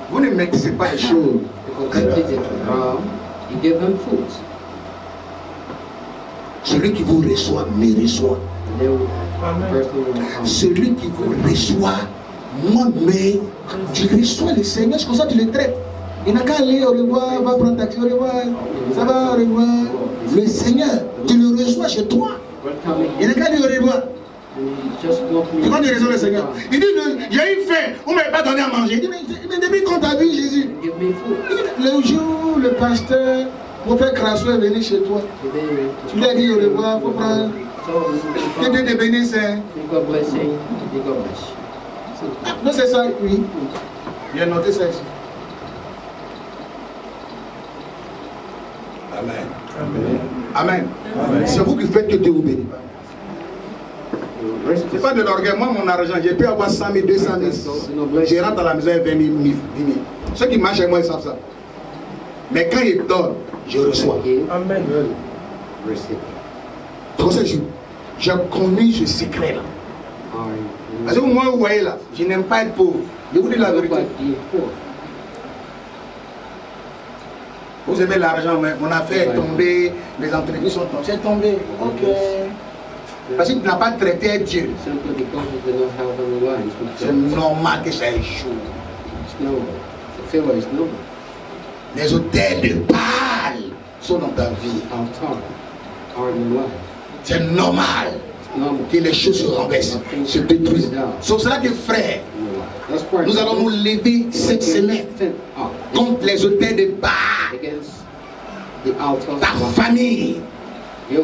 Vous ne maîtrisez pas les choses. Celui qui vous reçoit me reçoit. Celui qui vous reçoit, moi, mais tu reçois le Seigneur, c'est comme ça que tu le traites. Il n'a qu'à aller au revoir, va prendre taxi, au revoir, ça va au revoir. Le Seigneur, tu le reçois chez toi. Il n'a qu'à aller au revoir. Et quand tu reçois le Seigneur, il dit, il y a une faim, vous ne m'avez pas donné à manger. Il dit, mais depuis quand tu as vu Jésus? Le jour où le pasteur, mon frère Crasso est venu chez toi, tu lui as dit au revoir, il faut prendre. Que Dieu te bénisse. Non, c'est ça, oui. Il a noté ça ici. Amen. Amen. Amen. C'est vous qui faites que Dieu vous bénisse. C'est pas de l'orgueil. Moi, mon argent, j'ai pu avoir 100 000, 200 000. Je rentre à la maison avec 20 000, 10 000. Ceux qui marchent avec moi, ils savent ça. Mais quand ils donnent, je reçois. Amen. Comme ça, j'ai connu ce secret-là. Parce que moi, vous voyez là, je n'aime pas être pauvre. Je vous dis la vérité. Vous aimez l'argent, mais on a fait tomber, les entreprises sont tombées. C'est tombé, ok. Parce que tu n'as pas traité Dieu. C'est normal que ça échoue. Les hôtels de Baal sont dans ta vie. C'est normal que les choses se renversent, se détruisent. C'est pour cela que frère, nous allons nous lever cette semaine contre les hôtels de Baal, ta famille.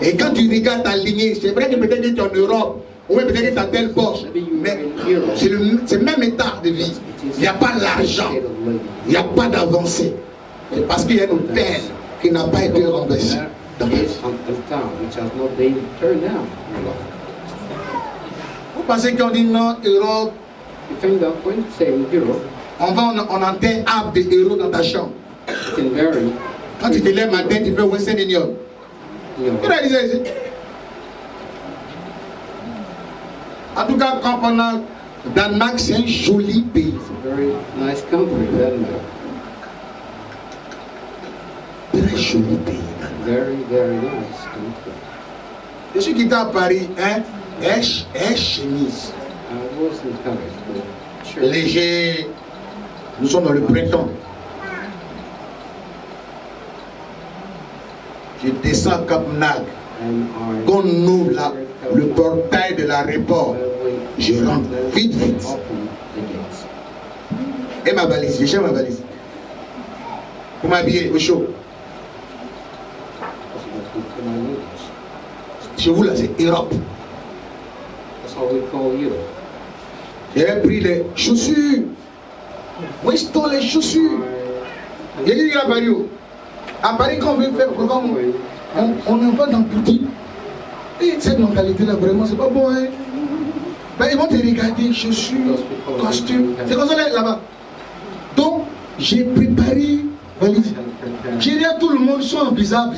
Et quand tu regardes ta lignée, c'est vrai que peut-être que tu es en Europe, ou peut-être que tu as tel poste, mais c'est le même état de vie. Il n'y a pas l'argent, il n'y a pas d'avancée. C'est parce qu'il y a un hôtel qui n'a pas été renversé. Vous pensez qu'on dit non, Europe, on enterre un de héros dans ta chambre. Quand tu te lèves matin, tu fais Western Union. En tout cas, quand on a Danemark, c'est un joli pays. Très joli pays. Je suis quitté à Paris, hein, chemise. Léger, nous sommes dans le printemps. Je descends à Cap Nag. Quand on ouvre le portail de l'aéroport, je rentre vite. Et ma valise, j'ai cherché ma valise. Pour m'habiller au chaud. Chez vous là, c'est Europe. J'ai pris les chaussures. Où sont les chaussures? J'ai dit à Paris. À Paris, quand on veut faire programme, on va dans petit. Et cette mentalité-là, vraiment, c'est pas bon. Hein? Ben, ils vont te regarder, chaussures, costumes. C'est comme ça là-bas. Donc, j'ai préparé valise. J'ai dit à tout le monde, soit bizarre.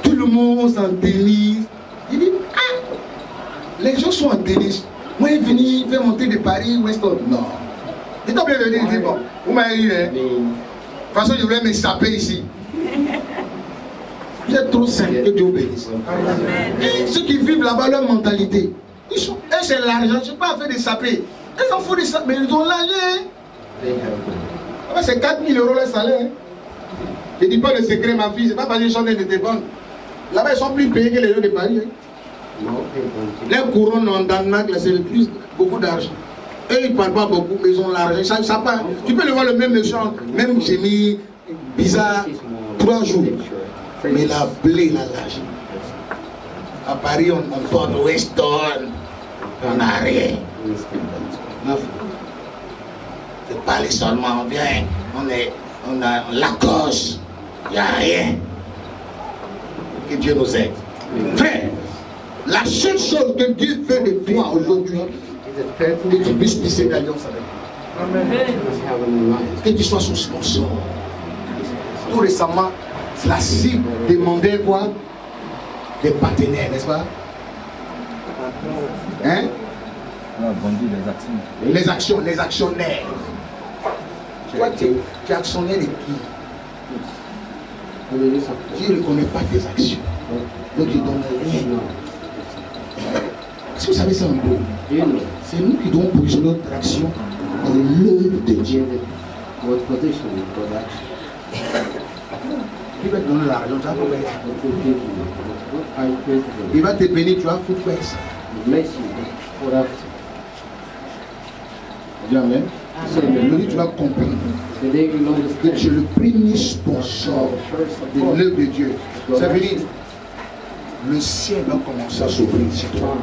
Tout le monde s'en tennis. Il dit, ah, les gens sont en tennis. Moi, il est venu faire monter de Paris, Weston. Non. Il t'a bien venu, il dit, bon, vous m'avez eu, hein. De toute façon, je voulais me saper ici. Vous êtes trop simple, que Dieu vous bénisse. Et ceux qui vivent là-bas, leur mentalité, eux, c'est l'argent, je ne suis pas fait de saper. Ils en font des sapes, mais ils ont l'argent. C'est 4 000 € le salaire. Je ne dis pas le secret, ma fille, c'est pas parce que les gens n'étaient pas. Là-bas, ils sont plus payés que les gens de Paris. Hein. Les couronnes en Danemark, c'est le plus, beaucoup d'argent. Eux, ils ne parlent pas beaucoup, mais ils ont l'argent. Ça part. Tu peux le voir le même méchant, même génie, bizarre, 3 jours. Mais la blé, la lâche. À Paris, on porte Weston, on n'a rien. De parler seulement bien, on a Lacoste, il n'y a rien. Que Dieu nous aide. Frère, la seule chose que Dieu fait de toi aujourd'hui, que tu puisses tisser une alliance avec lui. Que tu sois son sponsor. Tout récemment, la cible demandait quoi? Des partenaires, n'est-ce pas? Hein? Les actions, les actionnaires. Toi, tu es actionnaire de qui? Tu ne reconnais pas tes actions. Donc tu ne donnes rien. Est-ce que vous savez ça un peu? C'est nous qui devons positionner notre action dans l'œuvre de Dieu. Il va te donner l'argent, tu vas faire. Il va te bénir, tu vas foutre ça. Dis amen. Aujourd'hui, tu vas comprendre que tu es le premier sponsor de l'œuvre de Dieu. Ça veut dire le ciel va commencer à s'ouvrir sur toi.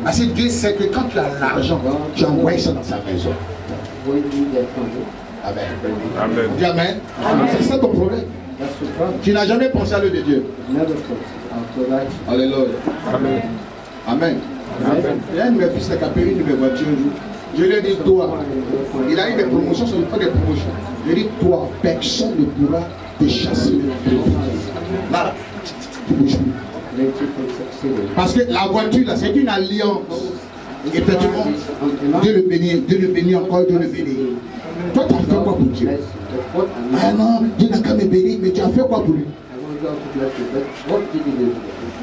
Parce que Dieu sait que quand tu as l'argent, tu envoies ça dans sa maison. Amen. Amen. Dis amen. C'est ça ton problème. Tu n'as jamais pensé à l'œuvre de Dieu. Alléluia. Amen. Amen. Il y a une de mes fils qui a payé une voiture un jour. Je lui ai dit, toi, il a eu des promotions, ce n'est pas des promotions. Je lui ai dit, toi, personne ne pourra te chasser. Là, tu bouges plus. Parce que la voiture, là, c'est une alliance. Effectivement, Dieu le bénit encore, Dieu le bénit. Toi, tu as fait quoi pour Dieu? Ah non, Dieu n'a qu'à me bénir, mais tu as fait quoi pour lui?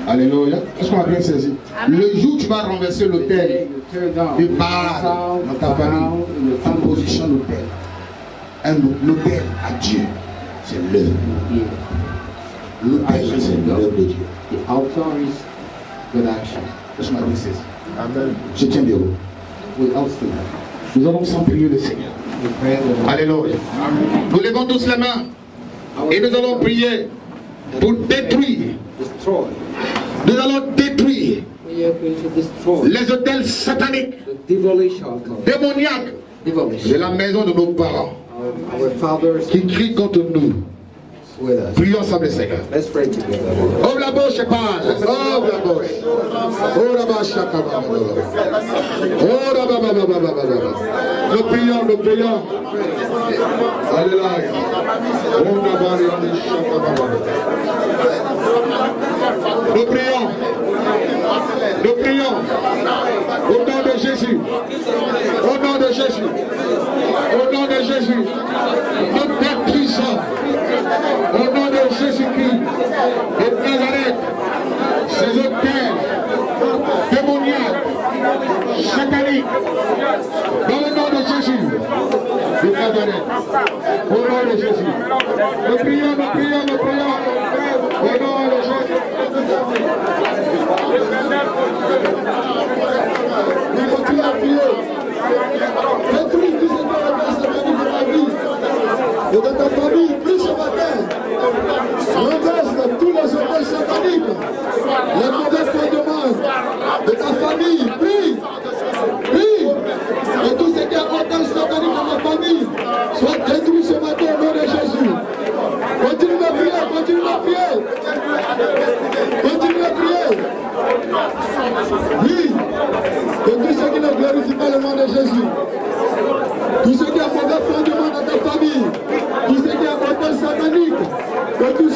Alléluia. Est-ce qu'on a bien saisi? Le jour où tu vas renverser l'autel, tu pars dans ta famille, tu positionnes l'autel. L'autel à Dieu, c'est l'œuvre. L'autel, c'est l'œuvre de Dieu. Est-ce qu'on a bien saisi? Amen. Je tiens des roues. Nous allons sans prier le Seigneur. Alléluia. Nous levons tous la main et nous allons prier pour détruire. Nous allons détruire les hôtels sataniques, démoniaques de la maison de nos parents qui crient contre nous. Prions ensemble le Seigneur. Ouvre la bouche et parle. Ouvre la bouche. Ouvre la bouche. Nous prions, nous prions. Alléluia. Nous prions. Nous prions. Au nom de Jésus. Au nom de Jésus. Au nom de Jésus. Nous détruisons. Au nom de Jésus-Christ de Nazareth, ces hôtels démoniaques, sataniques, dans le nom de Jésus de Nazareth, au nom de Jésus. Nous prions, nous prions, nous prions, au nom de Jésus. Nous continuons à prier. Détruis tout ce qui est de la vie et de ta famille, prie ce matin. Renverse tous les hôtels sataniques, les mauvaises fondements de ta famille, prie, prie. Et tout ce qui est hôtel satanique dans ma famille, soit détruit ce matin au nom de Jésus. Continue à prier, continue à prier. Continue à prier. Oui, et tout ce qui ne glorifie pas le nom de Jésus. Tout ce qui est mauvais fondement dans ta famille, tout ce qui est hôtel satanique, que tout